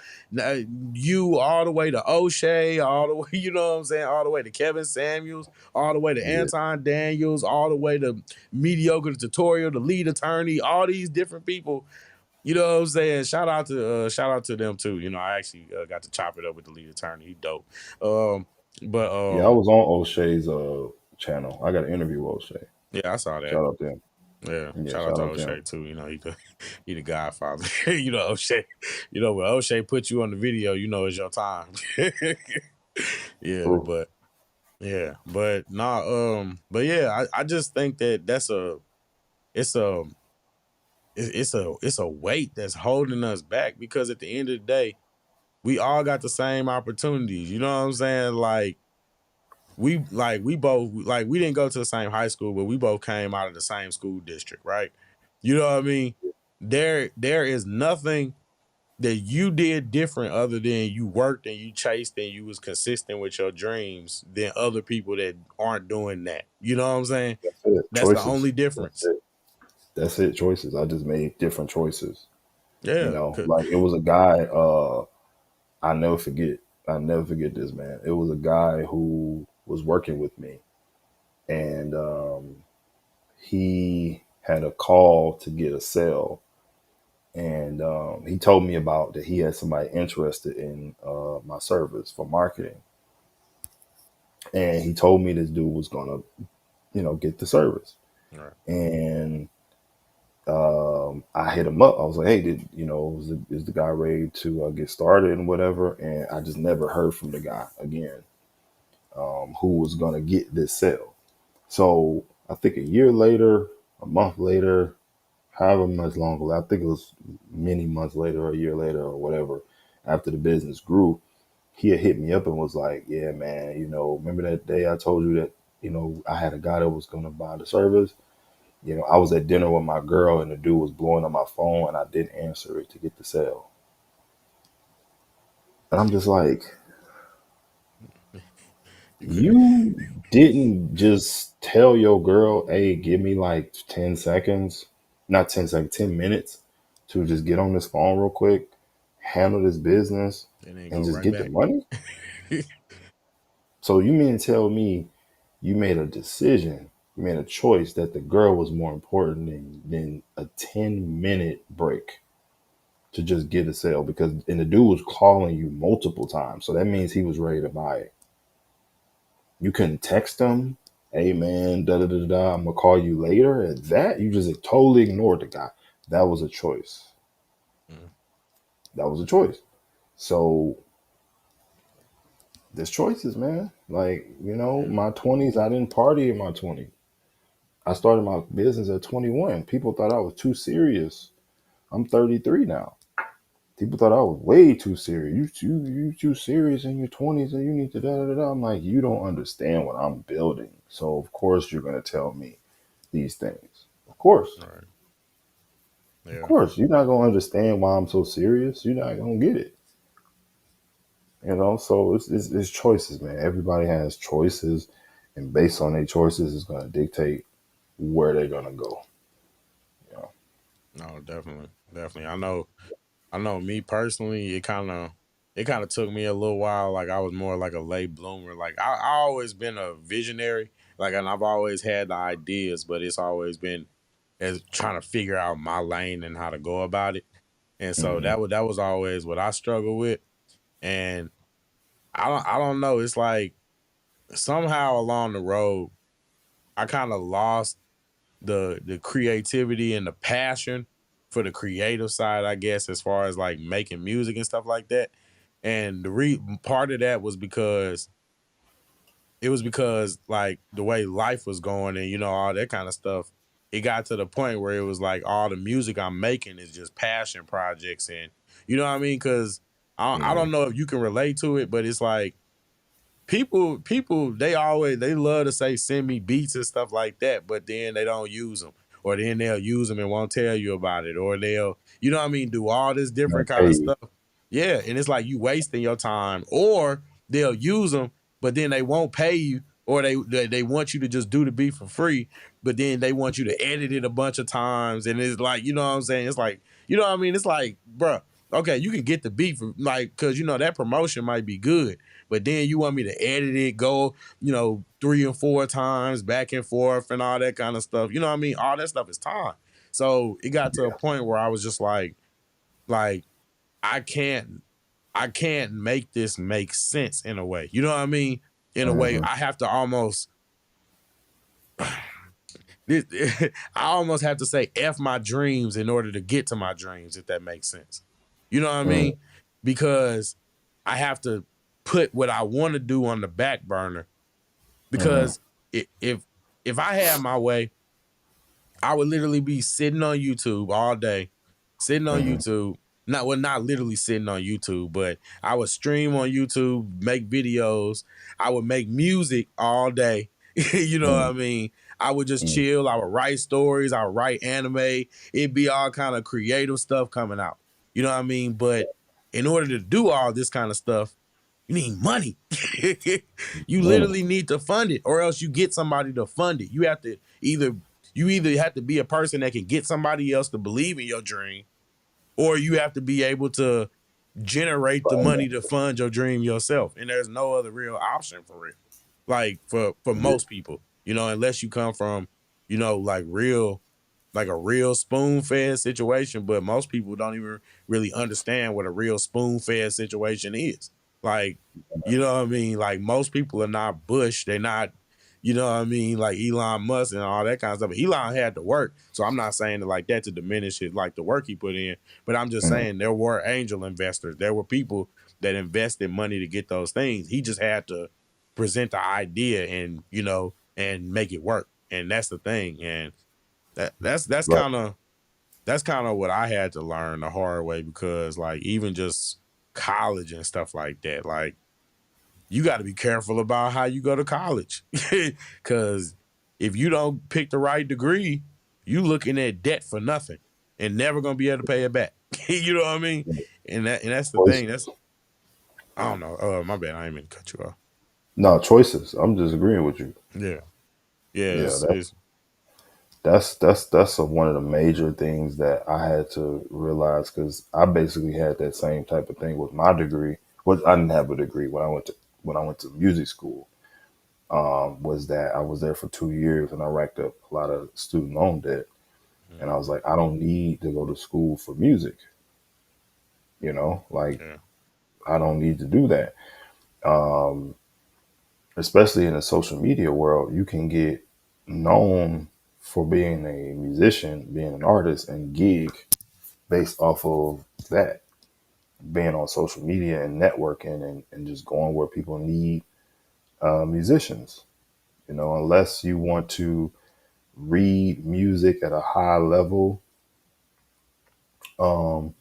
all the way to O'Shea, all the way. You know what I'm saying? All the way to Kevin Samuels, all the way to Yeah. Anton Daniels, all the way to mediocre tutorial, the lead attorney. All these different people. You know what I'm saying? Shout out to them too. You know, I actually got to chop it up with the lead attorney. He dope. Um, but Yeah. I was on O'Shea's channel. I got an interview with O'Shea. yeah, I saw that. Shout out to him. Yeah, Yeah. shout out Shout to out to him. O'Shea too. You know, he the godfather. You know, O'Shea. You know, when O'Shea put you on the video, you know it's your time. Yeah, Proof. but nah, but yeah, I just think that it's a it's a weight that's holding us back, because at the end of the day, we all got the same opportunities. You know what I'm saying? Like we both like we didn't go to the same high school, but we both came out of the same school district, right? You know what I mean? There is nothing that you did different other than you worked and you chased and you was consistent with your dreams than other people that aren't doing that. You know what I'm saying? That's it. That's the Choices. only That's difference. it. That's it. Choices. I just made different choices. You Yeah. know, like it was a guy. I never forget. I never forget this man. It was a guy who was working with me, and he had a call to get a sale, and he told me about that he had somebody interested in my service for marketing, and he told me this dude was gonna, get the service, Right. and I hit him up. I was like, "Hey, is the guy ready to get started and whatever?" And I just never heard from the guy again, who was gonna get this sale. So I think a year later, a month later, however much longer, I think it was many months later, or a year later, or whatever, after the business grew, he had hit me up and was like, "Yeah, man, remember that day I told you that, I had a guy that was gonna buy the service? I was at dinner with my girl and the dude was blowing on my phone and I didn't answer it to get the sale." And I'm just like, You could you didn't just tell your girl, "Hey, give me like 10 seconds, not 10 seconds, 10 minutes to just get on this phone real quick, handle this business, and then go and just right get the back. money." So you mean to tell me you made a decision, you made a choice that the girl was more important than a 10-minute break to just get a sale? Because and the dude was calling you multiple times, so that means he was ready to buy it. You couldn't text him, "Hey man, da da da da, I'm gonna call you later." And that you just totally ignored the guy. That was a choice. Mm, That was a choice. So there's choices, man. Like, yeah. my 20s, I didn't party in my 20s. I started my business at 21. People thought I was too serious. I'm 33 now. People thought I was way too serious. You too serious in your 20s and you need to da da da da. I'm like, you don't understand what I'm building. So of course you're gonna tell me these things. Of course. All right. Of Yeah. course. You're not gonna understand why I'm so serious. You're not gonna get it. So it's choices, man. Everybody has choices, and based on their choices is gonna dictate where they're gonna go. You know. No, definitely. Definitely. I know me personally, it kind of took me a little while. Like I was more like a late bloomer. Like I always been a visionary. Like and I've always had the ideas, but it's always been as trying to figure out my lane and how to go about it. And so Mm-hmm. that was always what I struggle with. And I don't know. It's like somehow along the road, I kind of lost the creativity and the passion for the creative side, I guess, as far as like making music and stuff like that. And part of that was because like the way life was going and all that kind of stuff. It got to the point where it was like all the music I'm making is just passion projects, and you know what I mean? Because I Mm-hmm. don't know if you can relate to it, but it's like people they love to say send me beats and stuff like that, but then they don't use them, or then they'll use them and won't tell you about it, or they'll what I mean, do all this And I different kind pay of you. stuff. Yeah, and it's like you wasting your time, or they'll use them, but then they won't pay you, or they want you to just do the beat for free, but then they want you to edit it a bunch of times, and it's like what I'm saying. It's like what I mean. It's like, bruh, okay, you can get the beat for like because that promotion might be good, but then you want me to edit it, go, 3 and 4 times back and forth and all that kind of stuff. You know what I mean? All that stuff is time. So it got to a Yeah. point where I was just like, I can't, I can't make this make sense in a way. You know what I mean? In a way, Mm-hmm. I have to almost, I almost have to say F my dreams in order to get to my dreams, if that makes sense. You know what I Mm-hmm. mean? Because I have to put what I want to do on the back burner. Mm-hmm. Because if I had my way, I would literally be sitting on YouTube all day, sitting on Mm-hmm. YouTube. not literally sitting on YouTube, but I would stream on YouTube, make videos. I would make music all day. You know what Mm, I mean? I would just mm, chill. I would write stories. I would write anime. It'd be all kind of creative stuff coming out. You know what I mean? But in order to do all this kind of stuff, you need money. You money. literally need to fund it, or else you get somebody to fund it. You either have to be a person that can get somebody else to believe in your dream, or you have to be able to generate the money to fund your dream yourself. And there's no other real option for real. Like for Yeah, most people, unless you come from, like a real spoon fed situation. But most people don't even really understand what a real spoon fed situation is. Like, you know what I mean? Like most people are not Bush. They're not, like Elon Musk and all that kind of stuff. Elon had to work. So I'm not saying it like that to diminish it, like the work he put in. But I'm just mm, saying there were angel investors. There were people that invested money to get those things. He just had to present the idea and, and make it work. And that's the thing. And that's right. kind of what I had to learn the hard way, because like even just college and stuff like that, like you got to be careful about how you go to college, because if you don't pick the right degree, you looking at debt for nothing and never gonna be able to pay it back. You know what I mean? And that's the thing. That's, Choices. I don't know. My bad. I didn't mean to cut you off. No choices. I'm just agreeing with you. Yeah, yeah. Yeah, It's that's one of the major things that I had to realize because I basically had that same type of thing with my degree. Well, I didn't have a degree when I went to music school. Was that I was there for 2 years and I racked up a lot of student loan debt, and I was like, I don't need to go to school for music. Like yeah, I don't need to do that. Um, Especially in the social media world, you can get known for being a musician, being an artist, and gig based off of that, being on social media and networking and just going where people need musicians. Unless you want to read music at a high level, um,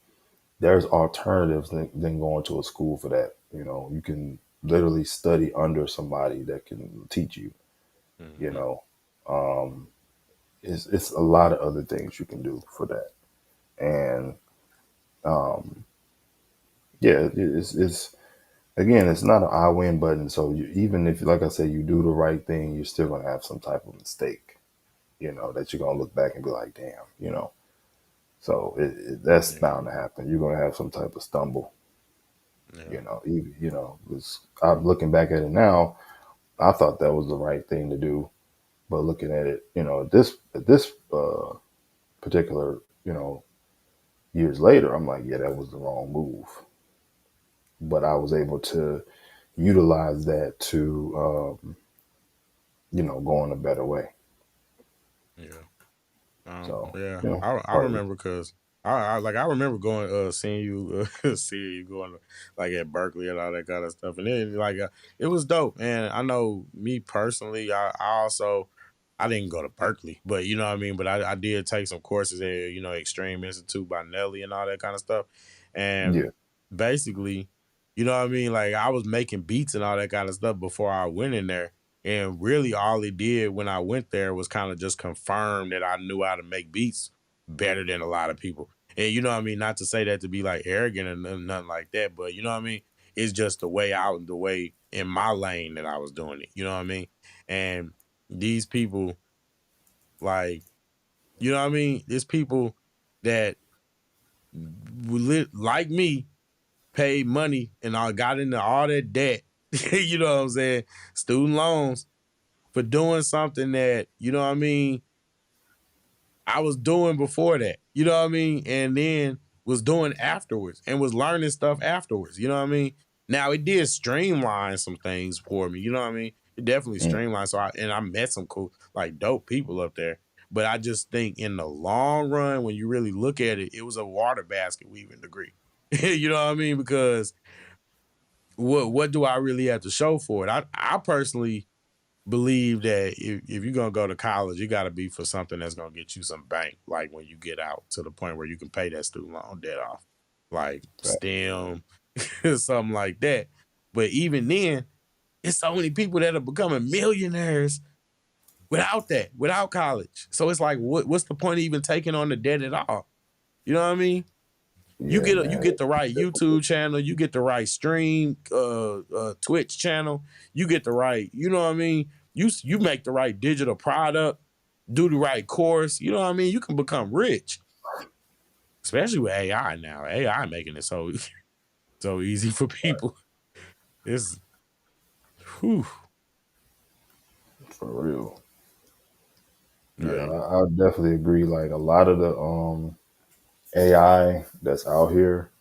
there's alternatives than going to a school for that. You can literally study under somebody that can teach you. You mm-hmm. know, um, it's a lot of other things you can do for that, and um, yeah, it's again, it's not an I win button. So even if, like I said, you do the right thing, you're still gonna have some type of mistake. That you're gonna look back and be like, damn. So that's Yeah, bound to happen. You're gonna have some type of stumble. yeah, Even, 'cause I'm looking back at it now. I thought that was the right thing to do, but looking at it, at this particular, years later, I'm like, yeah, that was the wrong move. But I was able to utilize that to, go in a better way. yeah. So, Yeah, I partly, remember because I remember going seeing you seeing you going like at Berkeley and all that kind of stuff, and then like it was dope. And I know me personally, I also I didn't go to Berkeley, but you know what I mean. But I did take some courses at Extreme Institute by Nelly and all that kind of stuff, and yeah. basically, you know what I mean. Like I was making beats and all that kind of stuff before I went in there. And really, all it did when I went there was kind of just confirm that I knew how to make beats better than a lot of people. And you know what I mean? Not to say that to be like arrogant or nothing like that, but you know what I mean? It's just the way in my lane that I was doing it. You know what I mean? And these people, like, you know what I mean? There's people that like me, paid money and I got into all that debt. You know what I'm saying? Student loans for doing something that, you know what I mean, I was doing before that. You know what I mean? And then was doing afterwards and was learning stuff afterwards. You know what I mean? Now it did streamline some things for me. You know what I mean? It definitely Mm. streamlined. I met some cool, like dope people up there. But I just think in the long run, when you really look at it, it was a water basket weaving degree. You know what I mean? Because what do I really have to show for it? I personally believe that if you're gonna go to college, you gotta be for something that's gonna get you some bank, like when you get out to the point where you can pay that student loan debt off. like Right. STEM, something like that. But even then, it's so many people that are becoming millionaires without that, without college. So it's like, what's the point of even taking on the debt at all? You know what I mean? Yeah, You man. get the right YouTube channel, you get the right stream, Twitch channel, you get the right, you know what I mean? You make the right digital product, do the right course, you know what I mean? You can become rich, especially with AI now. AI making it so so easy for people. It's whew, For real. Yeah, like I definitely agree. Like a lot of the AI that's out here,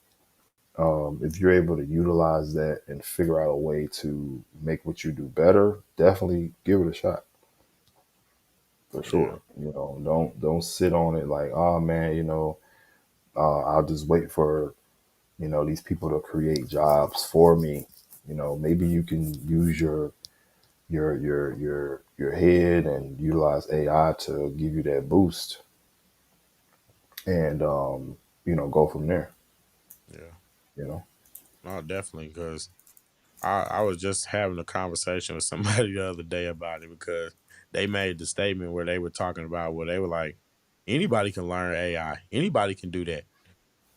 if you're able to utilize that and figure out a way to make what you do better, definitely give it a shot for yeah, sure. Don't sit on it like, oh man, I'll just wait for these people to create jobs for me. Maybe you can use your head and utilize AI to give you that boost and go from there. yeah. You know. No, definitely, because I was just having a conversation with somebody the other day about it because they made the statement where they were talking about where they were like, anybody can learn AI, anybody can do that.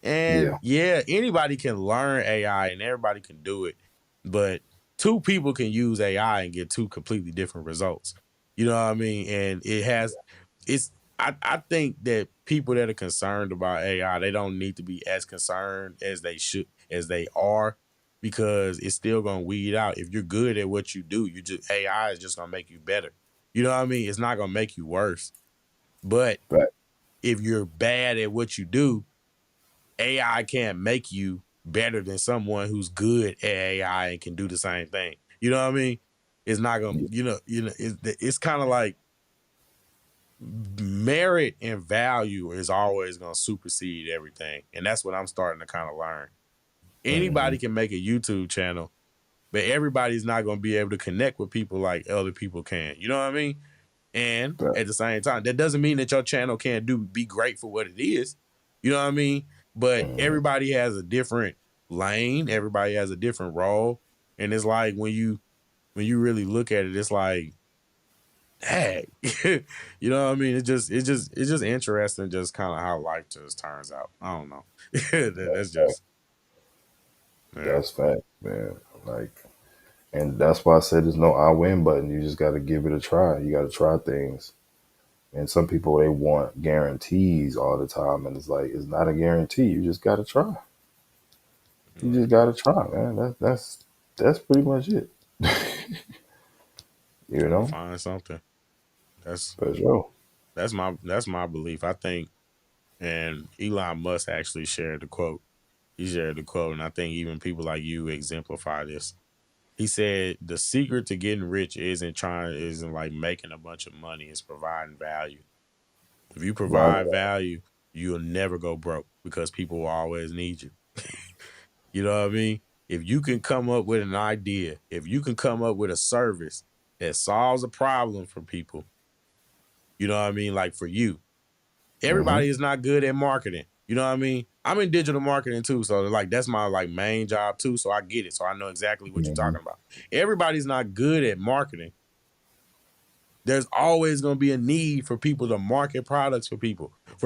And Yeah. yeah, anybody can learn AI and everybody can do it. But two people can use AI and get two completely different results. You know what I mean? And it's I think that people that are concerned about AI, they don't need to be as concerned as they should as they are because it's still gonna weed out. If you're good at what you do, you just AI is just gonna make you better. You know what I mean? It's not gonna make you worse. But Right. if you're bad at what you do, AI can't make you better than someone who's good at AI and can do the same thing. You know what I mean? It's not gonna, Yeah. it's kind of like merit and value is always gonna supersede everything, and that's what I'm starting to kind of learn. Hmm. Anybody can make a YouTube channel, but everybody's not gonna be able to connect with people like other people can. You know what I mean? And Right. at the same time, that doesn't mean that your channel can't be great for what it is. You know what I mean? But Hmm. everybody has a different lane, everybody has a different role. And it's like when you really look at it, it's like, hey, you know what I mean? It's just interesting just kind of how life just turns out. I don't know. That's That's fact. just yeah. That's fact, man. Like, and that's why I said there's no I win button. You just got to give it a try. You got to try things. And some people they want guarantees all the time, and it's like it's not a guarantee. You just got to try. You Right. just got to try, man. That's pretty much it. You Trying to know, find something. That's for sure. that's my belief. I think and Elon Musk actually shared the quote. He shared the quote, and I think even people like you exemplify this. He said the secret to getting rich isn't like making a bunch of money, it's providing value. If you Right. provide value, you'll never go broke because people will always need you. You know what I mean? If you can come up with an idea, if you can come up with a service that solves a problem for people, you know what I mean? Like for you, Mm-hmm. everybody is not good at marketing. You know what I mean? I'm in digital marketing too, so like that's my like main job too. So I get it. So I know exactly what you're Mm-hmm. talking about. Everybody's not good at marketing. There's always going to be a need for people to market products for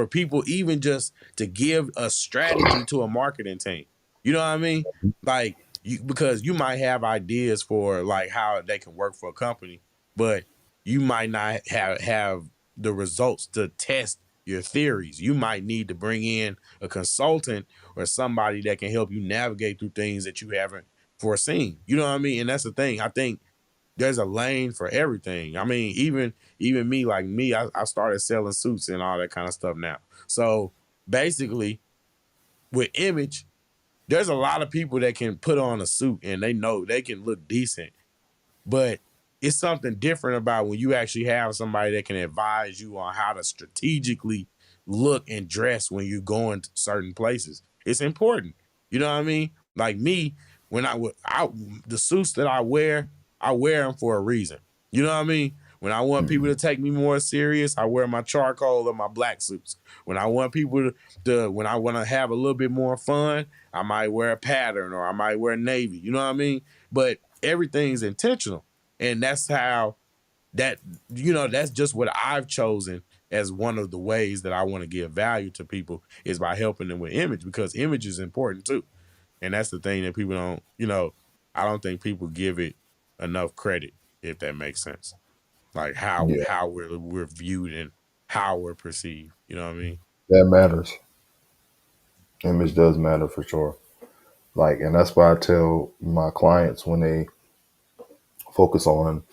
people even just to give a strategy to a marketing team. You know what I mean? Like because you might have ideas for like how they can work for a company, but you might not have the results to test your theories. You might need to bring in a consultant or somebody that can help you navigate through things that you haven't foreseen. You know what I mean? And that's the thing. I think there's a lane for everything. I mean, even me, like me, I started selling suits and all that kind of stuff now. So basically, with image, there's a lot of people that can put on a suit and they know they can look decent. But it's something different about when you actually have somebody that can advise you on how to strategically look and dress when you're going to certain places. It's important. You know what I mean? Like me, when I the suits that I wear them for a reason. You know what I mean? When I want people to Mhm. take me more serious, I wear my charcoal or my black suits. When I want people when I want to have a little bit more fun, I might wear a pattern or I might wear navy. You know what I mean? But everything's intentional. And that's how that, that's just what I've chosen as one of the ways that I want to give value to people is by helping them with image, because image is important too. And that's the thing that people don't, I don't think people give it enough credit, if that makes sense. Like Yeah, how we're viewed and how we're perceived. You know what I mean? that matters. Image does matter for sure. Like, and that's why I tell my clients when they focus on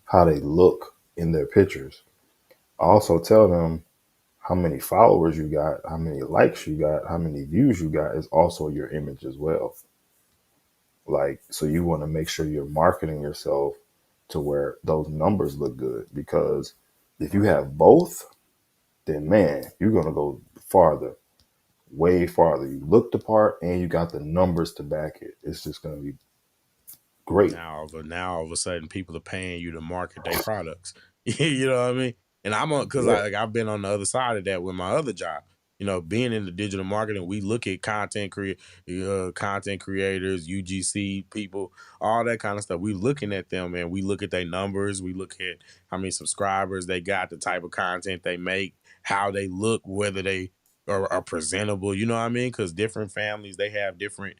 how they look in their pictures, I also tell them how many followers you got, how many likes you got, how many views you got is also your image as well. Like, so you want to make sure you're marketing yourself to where those numbers look good, because if you have both, then man, you're going to go farther, way farther. You look the part and you got the numbers to back it. It's just going to be great. Now all of a sudden people are paying you to market their products. You know what I mean? And I'm on because Yeah. I've been on the other side of that with my other job. Being in the digital marketing, we look at content creators, UGC people, all that kind of stuff. We looking at them and we look at their numbers. We look at how many subscribers they got, the type of content they make, how they look, whether they are presentable. You know what I mean? Because different families, they have different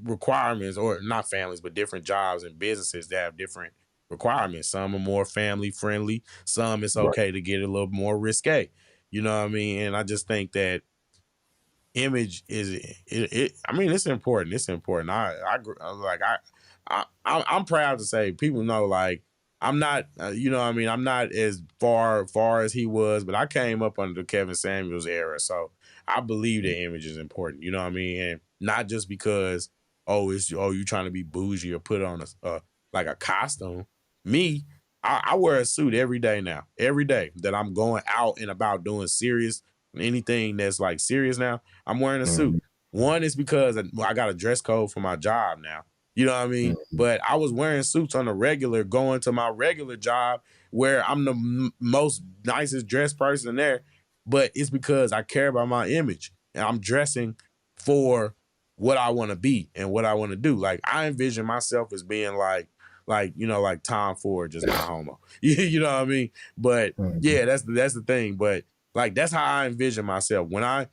requirements, or not families, but different jobs and businesses that have different requirements. Some are more family friendly. Some it's Right. okay to get a little more risque. You know what I mean? And I just think that image I mean, it's important. It's important. I'm proud to say people know, like, I'm not, you know what I mean, I'm not as far as he was, but I came up under the Kevin Samuels era, so I believe that image is important. You know what I mean? And not just because, you trying to be bougie or put on like a costume. Me, I wear a suit every day now. Every day that I'm going out and about doing serious anything that's like serious now, I'm wearing a suit. Mhm. One is because I got a dress code for my job now. You know what I mean? Mhm. But I was wearing suits on the regular, going to my regular job where I'm the most nicest dressed person there. But it's because I care about my image and I'm dressing for what I want to be and what I want to do. Like, I envision myself as being like Tom Ford, just not homo. You know what I mean? But Mhm. yeah, that's the thing. But like, that's how I envision myself when I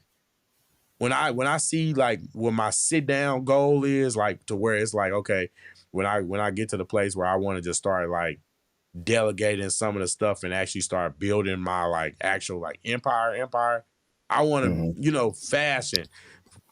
see like what my sit down goal is, like, to where it's like, okay, when I get to the place where I want to just start like delegating some of the stuff and actually start building my like actual like empire. I want to, Mhm. fashion,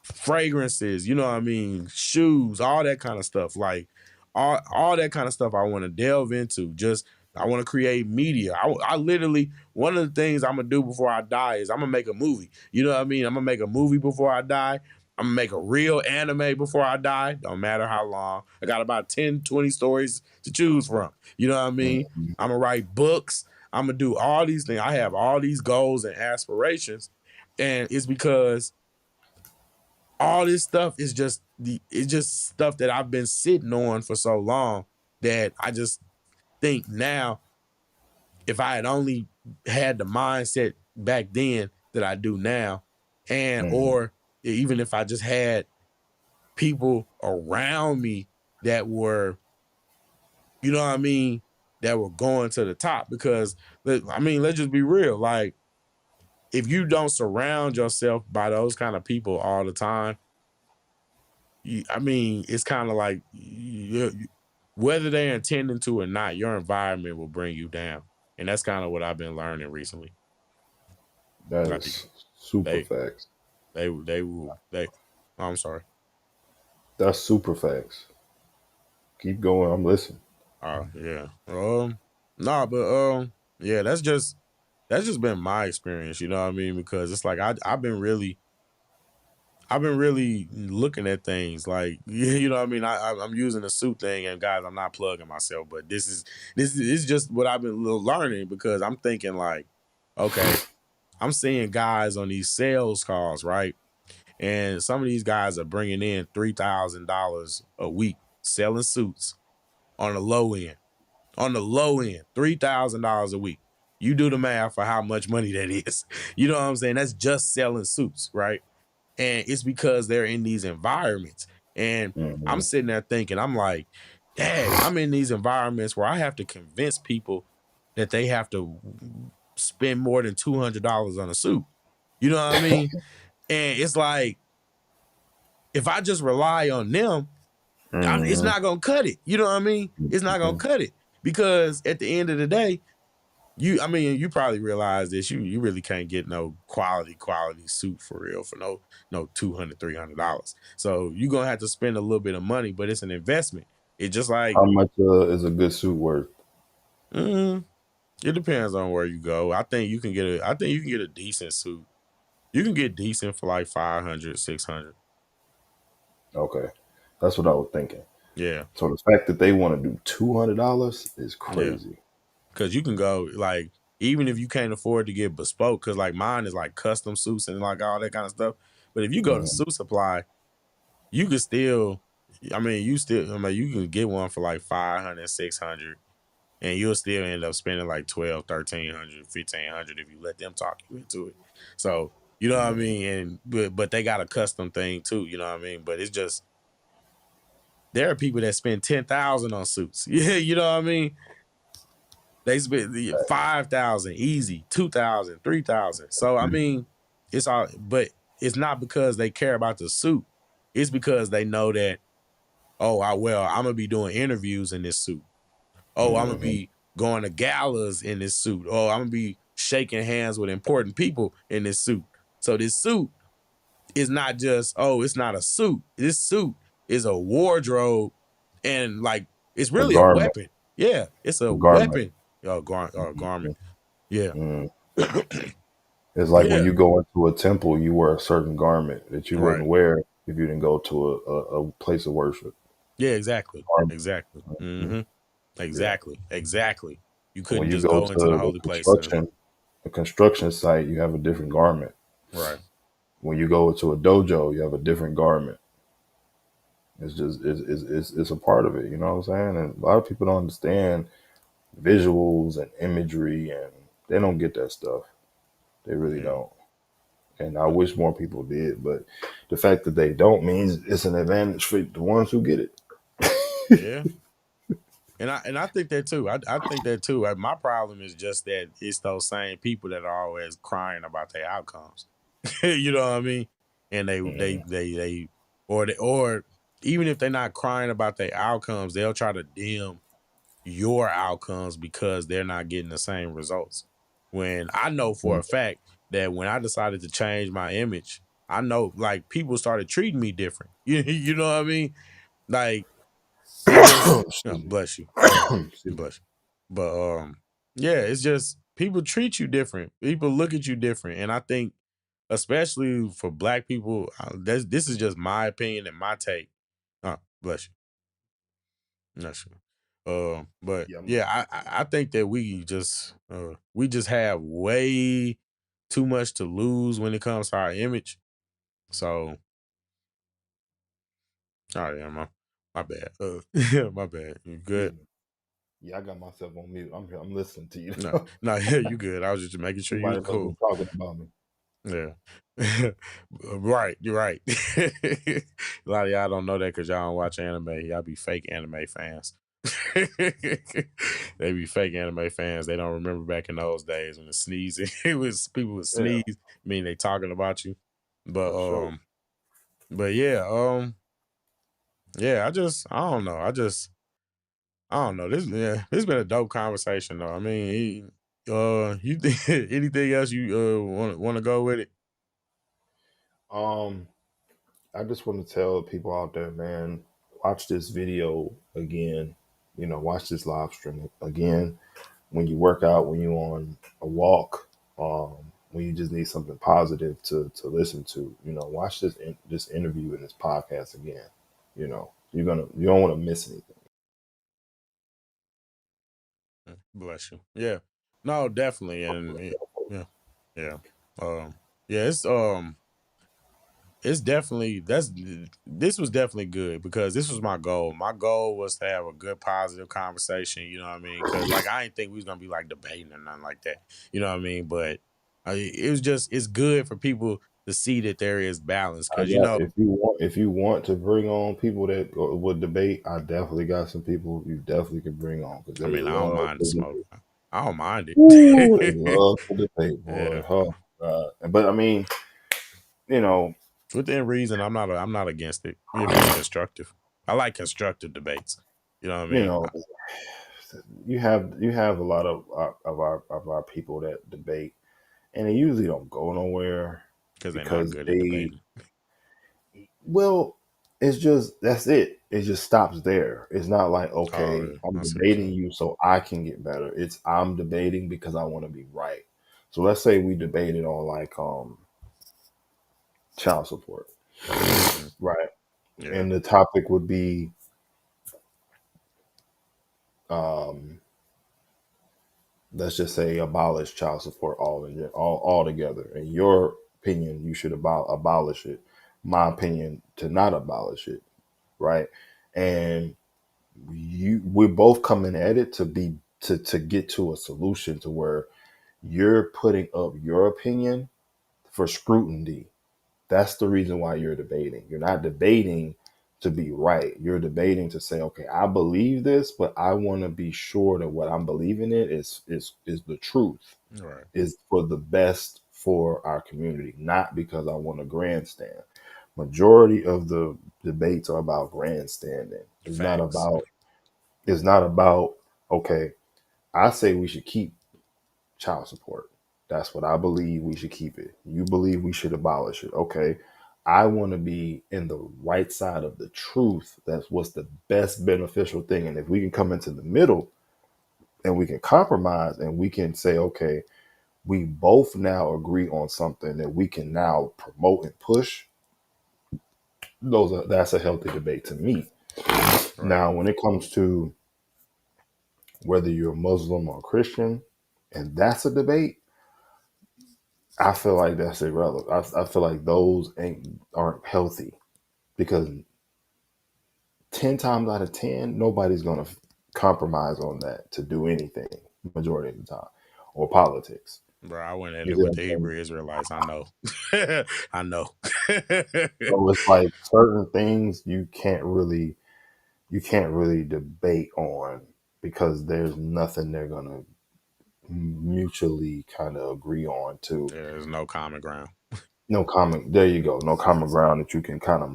fragrances, you know what I mean, shoes, all that kind of stuff. Like, all that kind of stuff I want to delve into. Just, I want to create media. I literally, one of the things I'm gonna do before I die is I'm gonna make a movie. You know what I mean? I'm gonna make a movie before I die. I'm gonna make a real anime before I die. Don't matter how long. I got about 10, 20 stories to choose from. You know what I mean? Mhm. I'm gonna write books. I'm gonna do all these things. I have all these goals and aspirations. And it's because all this stuff is it's just stuff that I've been sitting on for so long, that I just think now, if I had only had the mindset back then that I do now, and Mhm. or even if I just had people around me that were, you know what I mean, that were going to the top. Because I mean, let's just be real. Like, if you don't surround yourself by those kind of people all the time, I mean, it's kind of like whether they're intending to or not, your environment will bring you down, and that's kind of what I've been learning recently. That Like, is super they facts. they will they. Oh, I'm sorry. That's super facts. Keep going. I'm listening. Yeah. Nah, but yeah, that's just been my experience. You know what I mean? Because it's like I've been really looking at things like, you know what I mean. I'm using the suit thing, and guys, I'm not plugging myself, but this is just what I've been learning, because I'm thinking like, okay, I'm seeing guys on these sales calls, right, and some of these guys are bringing in $3,000 a week selling suits on the low end. On the low end, $3,000 a week. You do the math for how much money that is. You know what I'm saying? That's just selling suits, right? And it's because they're in these environments. And I'm Mm-hmm. sitting there thinking, I'm like, dang, I'm in these environments where I have to convince people that they have to spend more than $200 on a suit. You know what I mean? And it's like, if I just rely on them, it's Mm-hmm. not gonna cut it. You know what I mean? It's not gonna cut it because at the end of the day, you probably realize this. You really can't get no quality suit for real for no $200, $300. So you're gonna have to spend a little bit of money, but it's an investment. It's just like How much is a good suit worth? mm, it depends on where you go. I think you can get a decent suit. You can get decent for like 500, 600. Okay, that's what I was thinking. Yeah, So the fact that they want to do $200 is yeah. crazy. Cause you can go like even if you can't afford to get bespoke, cause like mine is like custom suits and like all that kind of stuff. But if you go to Mm-hmm. Suit Supply, you can still, you can get one for like 500, 600, and you'll still end up spending like 12, 1300, 1500 if you let them talk you into it. So, you know what I Mm-hmm. mean? And but they got a custom thing too, you know what I mean? But it's just there are people that spend 10,000 on suits. Yeah, you know what I mean? They spend 5,000 easy, 2,000, 3,000. So I mean, it's all, but it's not because they care about the suit. It's because they know that, oh, I'm gonna be doing interviews in this suit. Oh, I'm gonna Mm-hmm. be going to galas in this suit. Oh, I'm gonna be shaking hands with important people in this suit. So this suit is not just, oh, it's not a suit. This suit is a wardrobe and like it's A really a garment. weapon. Yeah, it's a A garment. weapon. Garment. Yeah. Mm. It's like when Yeah. you go into a temple, you wear a certain garment that you Right. wouldn't wear if you didn't go to a place of worship. Yeah, exactly. Garment. Exactly. Mhm. Mm-hmm. Yeah. Exactly. Exactly. You When couldn't you just go go into the to holy places. a construction site, you have a different garment. Right. When you go to a dojo, you have a different garment. It's just it's a part of it. You know what I'm saying? And a lot of people don't understand visuals and imagery, and they don't get that stuff. They really Yeah. don't. And I wish more people did, but the fact that they don't means it's an advantage for the ones who get it. Yeah. And I think that too. I think that too. My problem is just that it's those same people that are always crying about their outcomes. You know what I mean? And or even if they're not crying about their outcomes, they'll try to dim your outcomes because they're not getting the same results. When I know for Mhm. a fact that when I decided to change my image, I know like people started treating me different. You know what I mean? Like it just Excuse me. bless you. Excuse me. Bless you. But yeah, it's just people treat you different. People look at you different. And I think especially for black people, this is just my opinion and my take. Bless you. Not sure. But Yeah, yeah, I think that we just have way too much to lose when it comes to our image. So, oh yeah, my bad. My bad. You excuse good? me. Yeah, I got myself on mute. I'm here. I'm listening to you. No, no, yeah, you good. I was just making sure you was Somebody must be cool. talking about me. Yeah. Right, you're right. A lot of y'all don't know that because y'all don't watch anime. Y'all be fake anime fans. They be fake anime fans. They don't remember back in those days when the sneezing, it was people would Yeah, sneeze, mean they talking about you. But for sure. but yeah, yeah, I don't know. I don't know. This been a dope conversation though. I mean, you think anything else you want to go with it? Um, I just want to tell people out there, man, watch this video again. You know, watch this live stream again. When you work out, when you're on a walk, when you just need something positive to listen to, you know, watch this interview and this podcast again. You know, you don't want to miss anything. Bless you. Yeah. No, definitely. And yeah, yeah. Um, yeah, it's definitely this was definitely good because this was my goal. My goal was to have a good positive conversation, you know what I mean? Cuz like I didn't think we was going to be like debating or nothing like that. You know what I mean? But it was just it's good for people to see that there is balance I cuz you got know, if you want to bring on people that would debate, I definitely got some people you definitely can bring on because I they mean, I don't love mind the to smoke. debate. I don't mind Ooh, they it. love to debate, boy. Yeah. Oh God. But I mean, you know, Within reason, I'm not against it if it's constructive. I like constructive debates. You know what I you mean? know, you have a lot of our people that debate, and they usually don't go nowhere Because they're not because good at they debating. well, it's just that's it. It just stops there. It's not like, Oh, okay, yeah. I'm I see what you're debating saying. you so I can get better. It's I'm debating because I want to be right. So let's say we debated on like child support, Hmm. right? Yeah. And the topic would be um let's just say abolish child support all together. In your opinion, you should abolish it. My opinion to not abolish it, right? And we're both coming at it to be to get to a solution to where you're putting up your opinion for scrutiny. That's the reason why you're debating. You're not debating to be right. You're debating to say, okay, I believe this, but I want to be sure that what I'm believing in is the truth, Right. is for the best for our community, not because I want to grandstand. Majority of the debates are about grandstanding. Facts. It's not about, okay, I say we should keep child support. That's what I believe we should keep it. You believe we should abolish it. Okay. I want to be in the right side of the truth. That's what's the best beneficial thing. And if we can come into the middle and we can compromise and we can say, okay, we both now agree on something that we can now promote and push, that's a healthy debate to me. Right. Now, when it comes to whether you're Muslim or Christian, and that's a debate, I feel like that's irrelevant. I feel like those aren't healthy because 10 times out of 10, nobody's going to compromise on that to do anything majority of the time or politics. Bro, I went at You it see what with I'm the saying? Hebrew Israelites. I know. I know. So it's like certain things you can't really debate on because there's nothing they're going to mutually kind of agree on to. There's no common ground. No common there you go, no common ground that you can kind of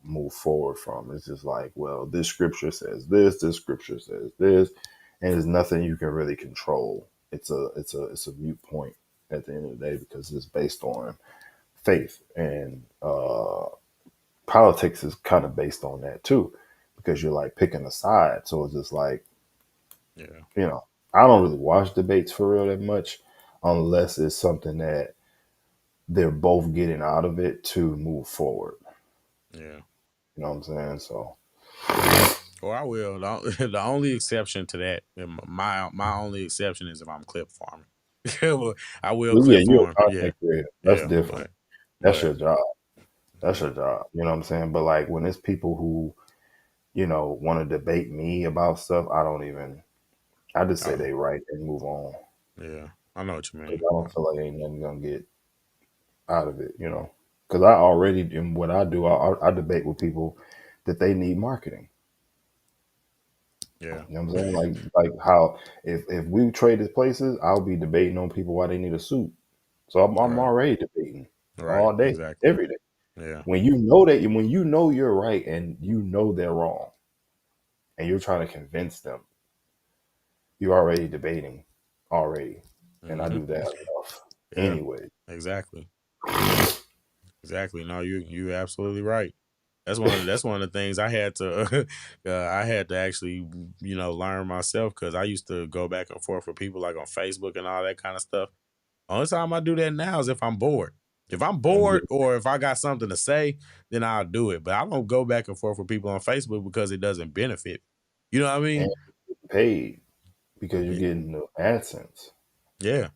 move forward from. It's just like, well, this scripture says this scripture says this, and there's nothing you can really control. It's a mute point at the end of the day because it's based on faith, and politics is kind of based on that too, because you're like picking a side. So it's just like, Yeah. I don't really watch debates for real that much unless it's something that they're both getting out of it to move forward. Yeah. You know what I'm saying? So Or I will. The only exception to that, and my only exception is if I'm clip farming. Well, I will well, yeah, clip you're farm. a Yeah. content creator. That's Yeah. different. That's But your job. That's yeah. your job. You know what I'm saying? But like when it's people who, want to debate me about stuff, I just say Oh, they right and move on. yeah. I know what you Because mean. I don't feel like ain't nothing going to get out of it. Because I already, in what I do, I debate with people that they need marketing. Yeah. You know what I'm saying? Like how if we traded places, I'll be debating on people why they need a suit. So I'm Right. already debating Right. all day, Exactly. every day. Yeah. When you know you're right and you know they're wrong, and you're trying to convince them, you're already debating already, and I Hmm. do that enough Yeah. anyway. Exactly. Exactly. No, you absolutely right. That's one of the things I had to I had to actually learn myself because I used to go back and forth with people like on Facebook and all that kind of stuff. Only time I do that now is if I'm bored. If I'm And bored get or if I got something to say, then I'll do it. But I don't go back and forth with people on Facebook because it doesn't benefit. You know what I and mean? paid because you're Y- getting the AdSense. Yeah.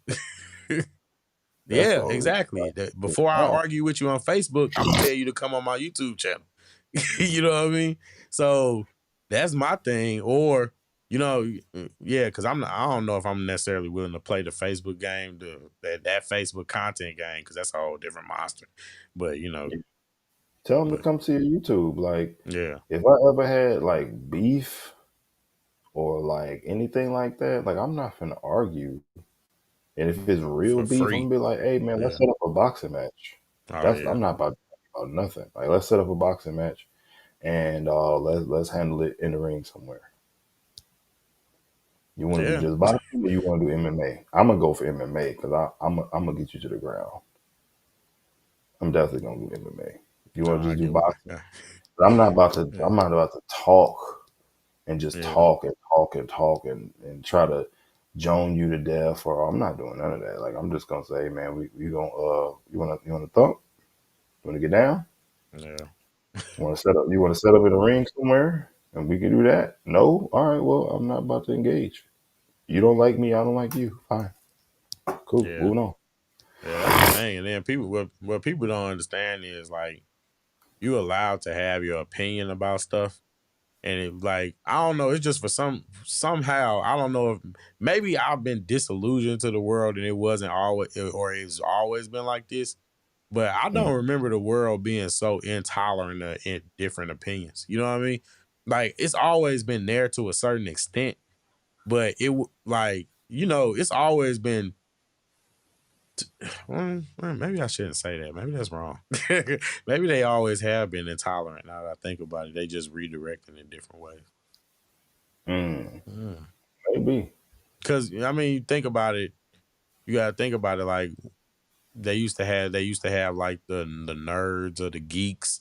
That's the Yeah, only reason why exactly. it's Before I fine. argue with you on Facebook, I'm gonna tell you to come on my YouTube channel. You know what I mean? So that's my thing. Or yeah, because I don't know if I'm necessarily willing to play the Facebook game, that Facebook content game, because that's a whole different monster. But Tell them to but come to your YouTube. Like, yeah, if I ever had like beef or like anything like that, like I'm not gonna argue. And if it's real for beef, I'm free. gonna be like, hey man, let's Yeah. set up a boxing match. Oh That's yeah. I'm not about nothing. Like let's set up a boxing match and let's handle it in the ring somewhere. You want to do Yeah. just boxing or you want to do MMA? I'm gonna go for MMA because I'm gonna get you to the ground. I'm definitely gonna do MMA. If you No, want to I just do get what boxing, but I'm not about to. yeah. I'm not about to talk and just Yeah. talk and talk and talk and try to joan you to death. Or I'm not doing none of that. Like I'm just gonna say, hey, man, we gonna you wanna thump? You wanna get down? Yeah. You wanna set up? You wanna set up in a ring somewhere and we can do that? No. All right. Well, I'm not about to engage. You don't like me. I don't like you. Fine. Cool. Yeah. Moving on. Yeah, that's the thing. And then people what people don't understand is like you allowed to have your opinion about stuff. And it like, I don't know, it's just for somehow, I don't know if maybe I've been disillusioned to the world and it wasn't always, or it's always been like this. But I Mm. don't remember the world being so intolerant of different opinions. You know what I mean? Like it's always been there to a certain extent, but like, it's always been maybe I shouldn't say that. Maybe that's wrong. Maybe they always have been intolerant. Now that I think about it, they just redirecting in different ways. Mm. Mm. Maybe. Cause I mean, you think about it. You gotta think about it. Like they used to have like the nerds or the geeks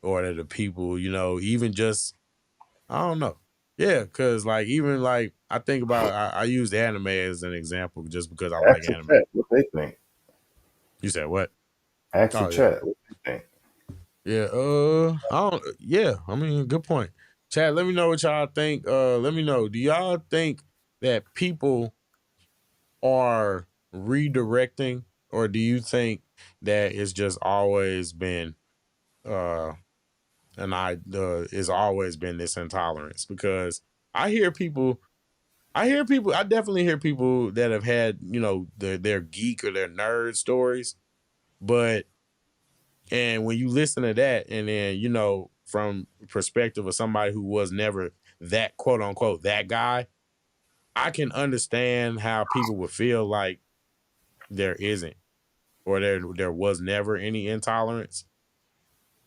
or the people. Even just I don't know. Yeah, cause like even like I think about I use anime as an example just because I like Ask the anime. chat what they think. You said what? Ask the Oh yeah. chat what they think. Yeah, I don't yeah, I mean, good point. Chad, let me know what y'all think. Let me know. Do y'all think that people are redirecting, or do you think that it's just always been uh it's always been this intolerance? Because I hear people I definitely hear people that have had, their geek or their nerd stories, but and when you listen to that, and then from perspective of somebody who was never that quote unquote that guy, I can understand how people would feel like there isn't, or there was never any intolerance.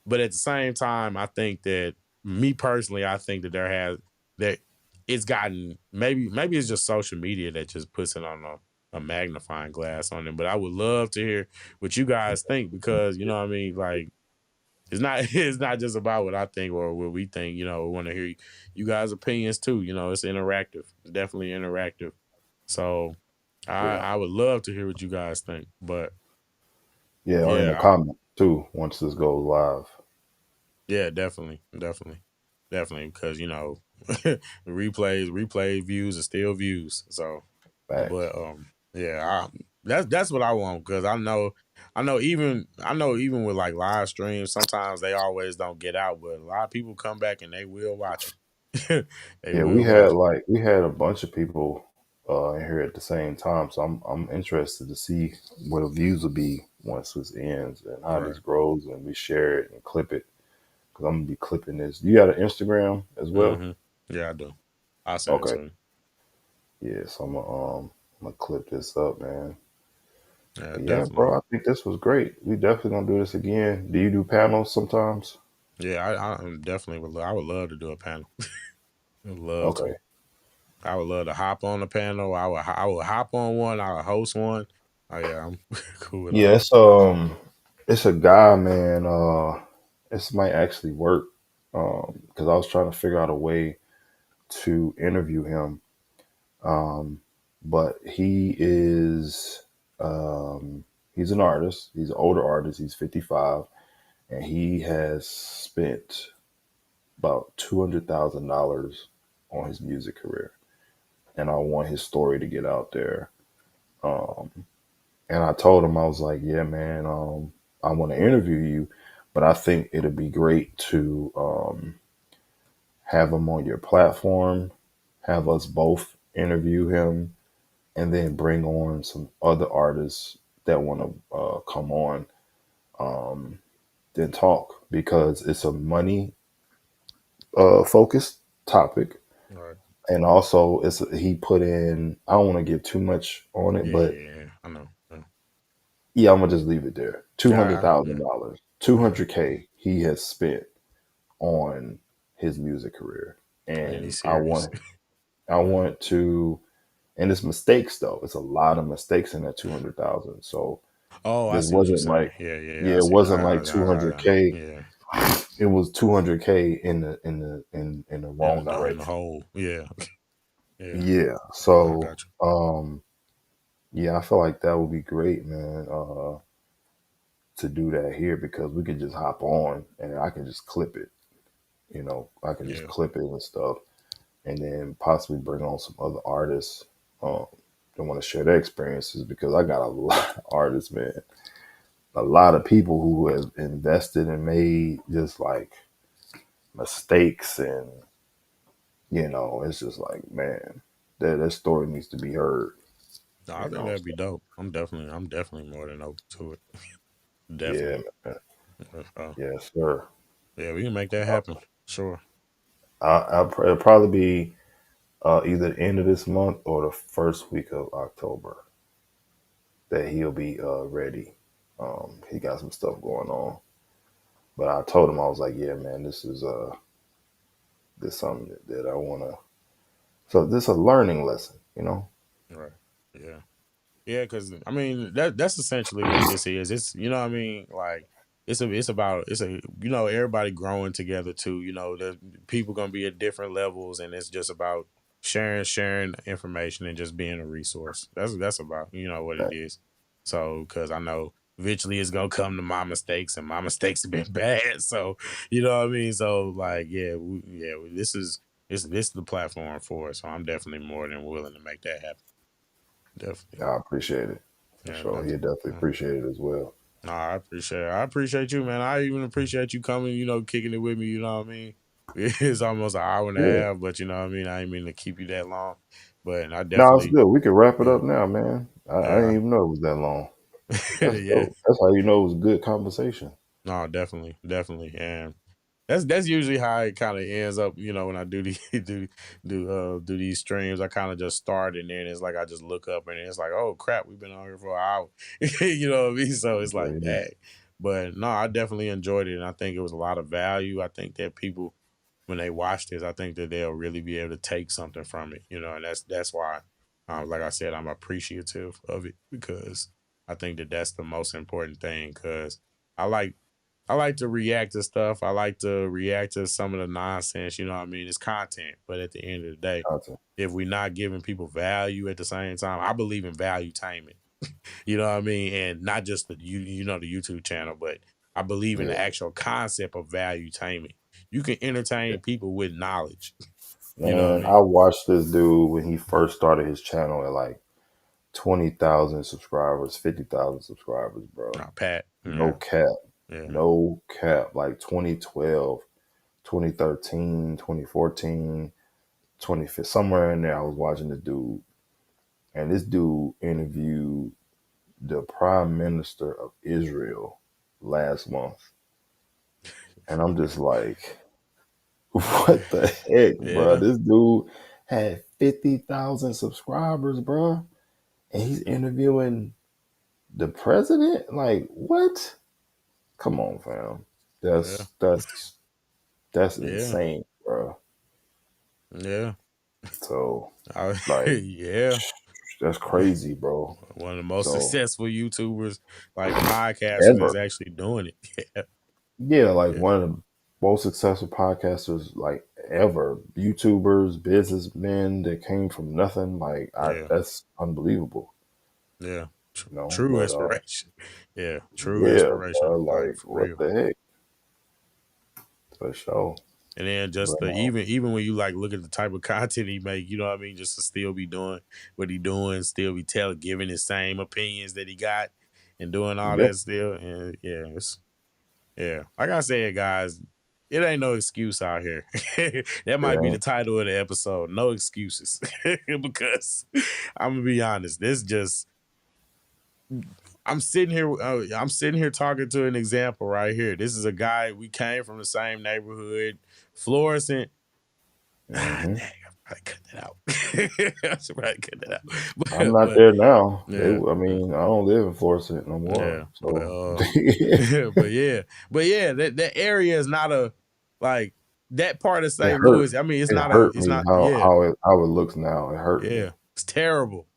But at the same time, I think that me personally, I think that that it's gotten, maybe it's just social media that just puts it on a magnifying glass on it. But I would love to hear what you guys think, because you know what I mean, like it's not it's not just about what I think or what we think. We want to hear you guys' opinions too. It's interactive. It's definitely interactive. So I Yeah. I would love to hear what you guys think. But Yeah, or in the yeah, comments too, once this goes live. yeah, definitely, definitely, definitely, because replay views are still views. So, Facts. but yeah, that's what I want, because I know even with like live streams, sometimes they always don't get out, but a lot of people come back and they will watch them. They Yeah, will watch them. we had a bunch of people in here at the same time, so I'm interested to see what the views will be once this ends and how Right. this grows and we share it and clip it because I'm gonna be clipping this. You got an Instagram as well? Mm-hmm. Yeah, I do. I'll send it Okay. to you. Yeah, so I'm gonna clip this up, man. Yeah, But yeah, definitely. bro, I think this was great. We definitely gonna do this again. Do you do panels sometimes? Yeah, I definitely would. I would love to do a panel. I'd love Okay. to. I would love to hop on the panel. I would hop on one. I would host one. Oh yeah, I'm cool with Yeah, all that. it's a guy, man. This might actually work. Because I was trying to figure out a way to interview him. Um, but he's an artist. He's an older artist. He's 55, and he has spent about $200,000 on his music career. And I want his story to get out there. Um, And I told him, I was like, yeah, man, I want to interview you, but I think it'd be great to have him on your platform, have us both interview him, and then bring on some other artists that want to come on, um, then talk, because it's a money focused topic. Right. And also, he put in. I don't want to give too much on it, Yeah, yeah, but yeah. I know. Yeah, yeah, I'm gonna just leave it there. Two hundred yeah. thousand dollars, two Yeah. hundred k he has spent on his music career, And and he's serious. I Yeah. want to, and it's mistakes though. It's a lot of mistakes in that 200,000. So Oh, I this see what you're wasn't saying. like, Yeah, yeah, yeah. yeah, I it see. wasn't like Yeah, 200k. yeah. It was 200k in the In wrong the direction. hole. Yeah, yeah. Yeah. I So got you. yeah, I feel like that would be great, man. To do that here, because we could just hop on and I can just clip it. I can just Yeah. clip it and stuff, and then possibly bring on some other artists um, that want to share their experiences, because I got a lot of artists, man. A lot of people who have invested and made just like mistakes, and it's just like, man, that story needs to be heard. No, I You think know, that'd be so, dope. I'm definitely more than open to it. yeah, Definitely. man. Uh, Yes, sir. yeah, we can make that happen. Sure. It'll probably be either the end of this month or the first week of October that he'll be ready. He got some stuff going on, but I told him, I was like, yeah, man, this something that I want to. So this is a learning lesson. Right. Yeah. Yeah, because I mean that's essentially what this is. It's you know what I mean like it's everybody growing together too. The people gonna be at different levels, and it's just about sharing information and just being a resource. That's about what it That- is. So because I know eventually it's gonna come to my mistakes, and my mistakes have been bad. So you know what I mean. So like this is the platform for it. So I'm definitely more than willing to make that happen. Definitely. I appreciate it for Yeah, sure. He definitely. definitely Yeah. appreciate it as well. No, I appreciate it. I appreciate you, man. I even appreciate you coming, kicking it with me, you know what I mean? It's almost an hour and a Yeah, half, but you know what I mean? I didn't mean to keep you that long. But I no, it's definitely, good. We can wrap it yeah, up now, man. I yeah, didn't even know it was that long. That's yeah. dope. That's how you know it was a good conversation. No, definitely, definitely. And that's usually how it kind of ends up, when I do the do these streams. I kind of just start, and then it's like I just look up and it's like, oh crap, we've been on here for an hour. You know what I mean? So it's like Yeah, that. But no, I definitely enjoyed it, and I think it was a lot of value. I think that people, when they watch this, I think that they'll really be able to take something from it, and that's why, like I said, I'm appreciative of it, because I think that that's the most important thing. Because I like I like to react to stuff. I like to react to some of the nonsense. You know what I mean? It's content, but at the end of the day, content. if we're not giving people value at the same time, I believe in value taming. You know what I mean? And not just the YouTube channel, but I believe in the Yeah, actual concept of value taming. You can yeah. entertain people with knowledge. You know what I Man, mean? I watched this dude when he first started his channel at like 20,000 subscribers, 50,000 subscribers, bro. Pat. No Yeah. cap. Yeah. No cap. Like 2012, 2013, 2014, 2015, somewhere in there, I was watching this dude. And this dude interviewed the Prime Minister of Israel last month. And I'm just like, what the heck, bro? Yeah. This dude had 50,000 subscribers, bro. And he's interviewing the president? Like, what? Come on, fam. Yeah. That's Yeah. insane, bro. Yeah. So, like, Yeah. that's crazy, bro. One of the most So, successful YouTubers, like podcasters, ever. is actually doing it. Yeah, like Yeah, one of the most successful podcasters like ever. YouTubers, businessmen that came from nothing. Like, yeah, that's unbelievable, yeah. True But inspiration. Yeah, true yeah, inspiration. bro, Like like for what real. the heck? For sure. And then just But the even when you like look at the type of content he make, you know what I mean, just to still be doing what he doing, still be giving his same opinions that he got and doing all yeah, that still. And yeah, like I said, guys, it ain't no excuse out here. That might be yeah, the title of the episode. No excuses. Because I'm gonna be honest, this just I'm sitting here talking to an example right here. This is a guy, we came from the same neighborhood, Florissant. hmm. Dang, I probably cut that out. I should probably cut that out. I'm But, not but there now. yeah, I mean, I don't live in Florissant no more. yeah, but So but yeah, that area is not a like that part of it St. hurt. Louis. I mean, It hurt it's me not, yeah, how it looks now. It hurt me. yeah, it's terrible,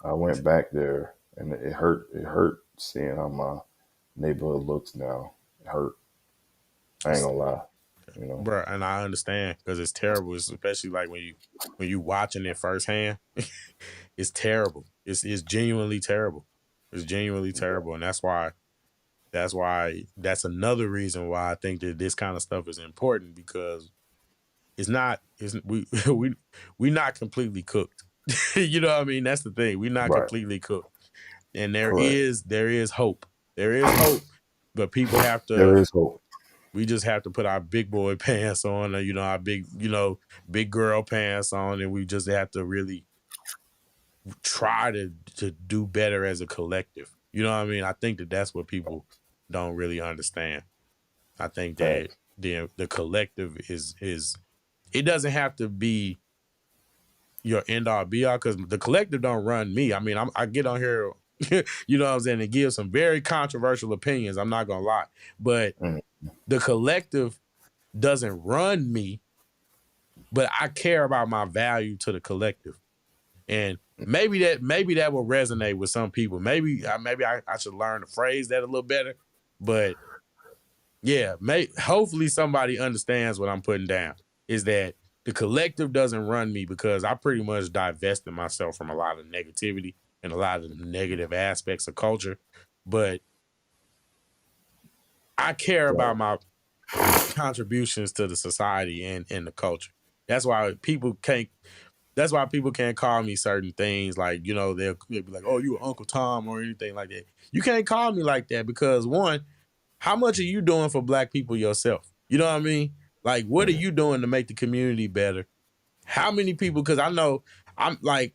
I went back there and it hurt. It hurt seeing how my neighborhood looks now. It hurt. I ain't it's, gonna lie. You know. bro, and I understand because it's terrible. It's especially like when you watching it firsthand. It's terrible. It's genuinely terrible. It's genuinely terrible, and that's another reason why I think that this kind of stuff is important because it's we not completely cooked. You know what I mean? That's the thing. We're not Right. completely cooked. And Correct. there is hope. There is hope, but people have There to is hope. we just have to put our big boy pants on, or, our big girl pants on, and we just have to really try to do better as a collective. You know what I mean? I think that that's what people don't really understand. I think that Facts. the collective is it doesn't have to be your end all be all because the collective don't run me. I mean, I get on here, you know what I'm saying, and give some very controversial opinions. I'm not gonna lie, but Mm. the collective doesn't run me, but I care about my value to the collective. And maybe that will resonate with some people. Maybe I should learn to phrase that a little better. But yeah, hopefully somebody understands what I'm putting down. Is that the collective doesn't run me because I pretty much divested myself from a lot of negativity and a lot of the negative aspects of culture. But I care about Right. my contributions to the society and the culture. That's why people can't That's why people can't call me certain things like, they'll be like, oh, you Uncle Tom or anything like that. You can't call me like that because one, how much are you doing for black people yourself? You know what I mean? Like, what are Mm. you doing to make the community better? How many people, because I know I'm like,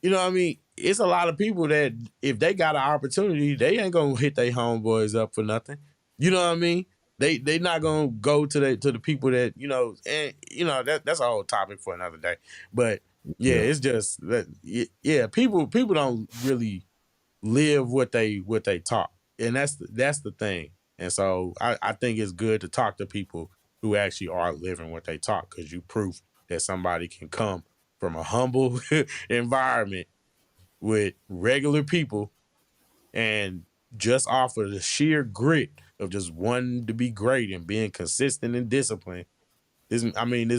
you know what I mean? It's a lot of people that if they got an opportunity, they ain't gonna hit their homeboys up for nothing. You know what I mean? They not gonna go to the people that, and that's a whole topic for another day. But yeah, Yeah. it's just that yeah, people don't really live what they talk. And that's the thing. And so I think it's good to talk to people who actually are living what they talk because you proof that somebody can come from a humble environment with regular people and just off of the sheer grit of just wanting to be great and being consistent and disciplined. This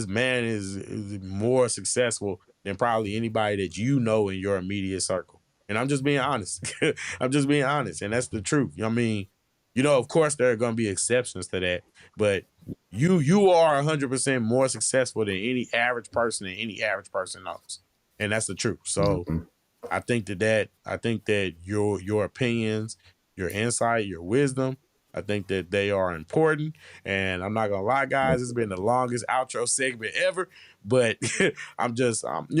man is more successful than probably anybody that you know in your immediate circle. And I'm just being honest. I'm just being honest. And that's the truth. I mean, of course there are gonna be exceptions to that, but you are 100% more successful than any average person and any average person knows. And that's the truth. So Hmm. I think that your opinions, your insight, your wisdom, I think that they are important. And I'm not gonna lie, guys, it's been the longest outro segment ever. But you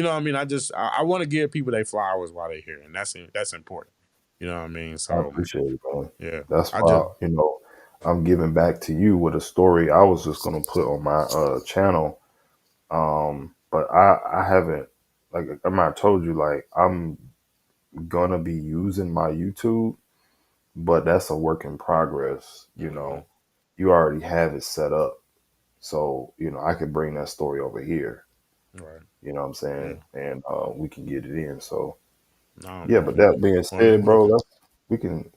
know what I mean. I want to give people their flowers while they're here, and that's important. You know what I mean. I So appreciate it, man. yeah, That's I why, just I'm giving back to you with a story I was just gonna put on my channel. But I haven't, like I might have told you, like I'm gonna be using my YouTube, but that's a work in progress. okay, You already have it set up. So, I could bring that story over here. right, You know what I'm yeah, saying? And we can get it in. So no, yeah, but definitely. that being Well, said, bro, we can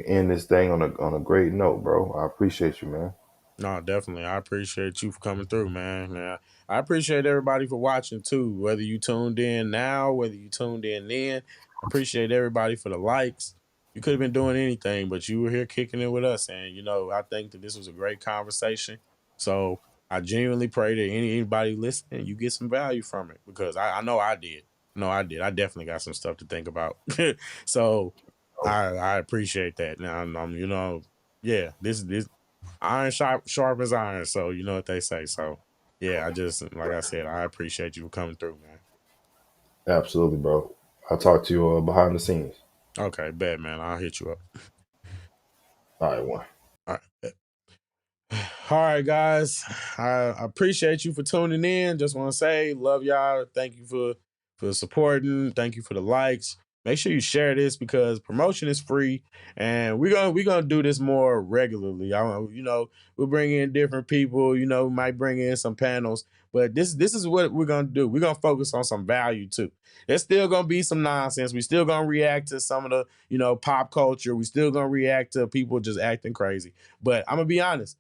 end this thing on a great note, bro. I appreciate you, man. no, definitely. I appreciate you for coming through, man. Yeah. I appreciate everybody for watching too. Whether you tuned in now, whether you tuned in then. Appreciate everybody for the likes. You could have been doing anything, but you were here kicking it with us. And I think that this was a great conversation. So I genuinely pray that anybody listening, you get some value from it, because I know I did. No, I did. I definitely got some stuff to think about. So I appreciate that. Now you know, yeah, this iron sharp as iron. So you know what they say. So yeah, I just, like I said, I appreciate you for coming through, man. Absolutely, bro. I'll talk to you behind the scenes. Okay, bad man. I'll hit you up. All right, one. All right. All right, guys. I appreciate you for tuning in. Just want to say, love y'all. Thank you for supporting. Thank you for the likes. Make sure you share this, because promotion is free, and we're gonna do this more regularly. You know, we'll bring in different people. You know, we might bring in some panels, but this is what we're gonna do. We're gonna focus on some value too. There's still gonna be some nonsense. We still gonna react to some of the, you know, pop culture. We still gonna react to people just acting crazy. But I'm gonna be honest.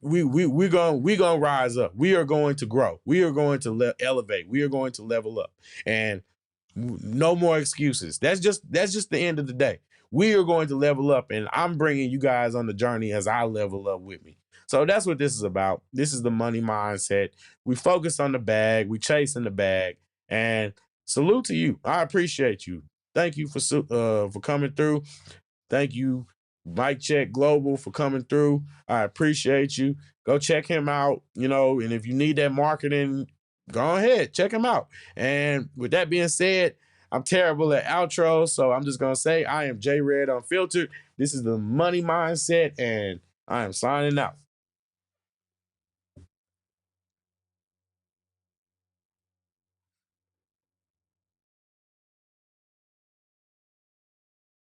We're gonna rise up. We are going to grow. We are going to elevate. We are going to level up. And no more excuses. That's just the end of the day. We are going to level up, and I'm bringing you guys on the journey as I level up with me. So that's what this is about. This is the money mindset. We focus on the bag. We chasing the bag. And salute to you. I appreciate you. Thank you for coming through. Thank you, Mike Check Global, for coming through. I appreciate you. Go check him out, you know, and if you need that marketing, go ahead, check him out. And with that being said, I'm terrible at outros, so I'm just going to say I am JayyRedd Unfiltered. This is the money mindset, and I am signing out.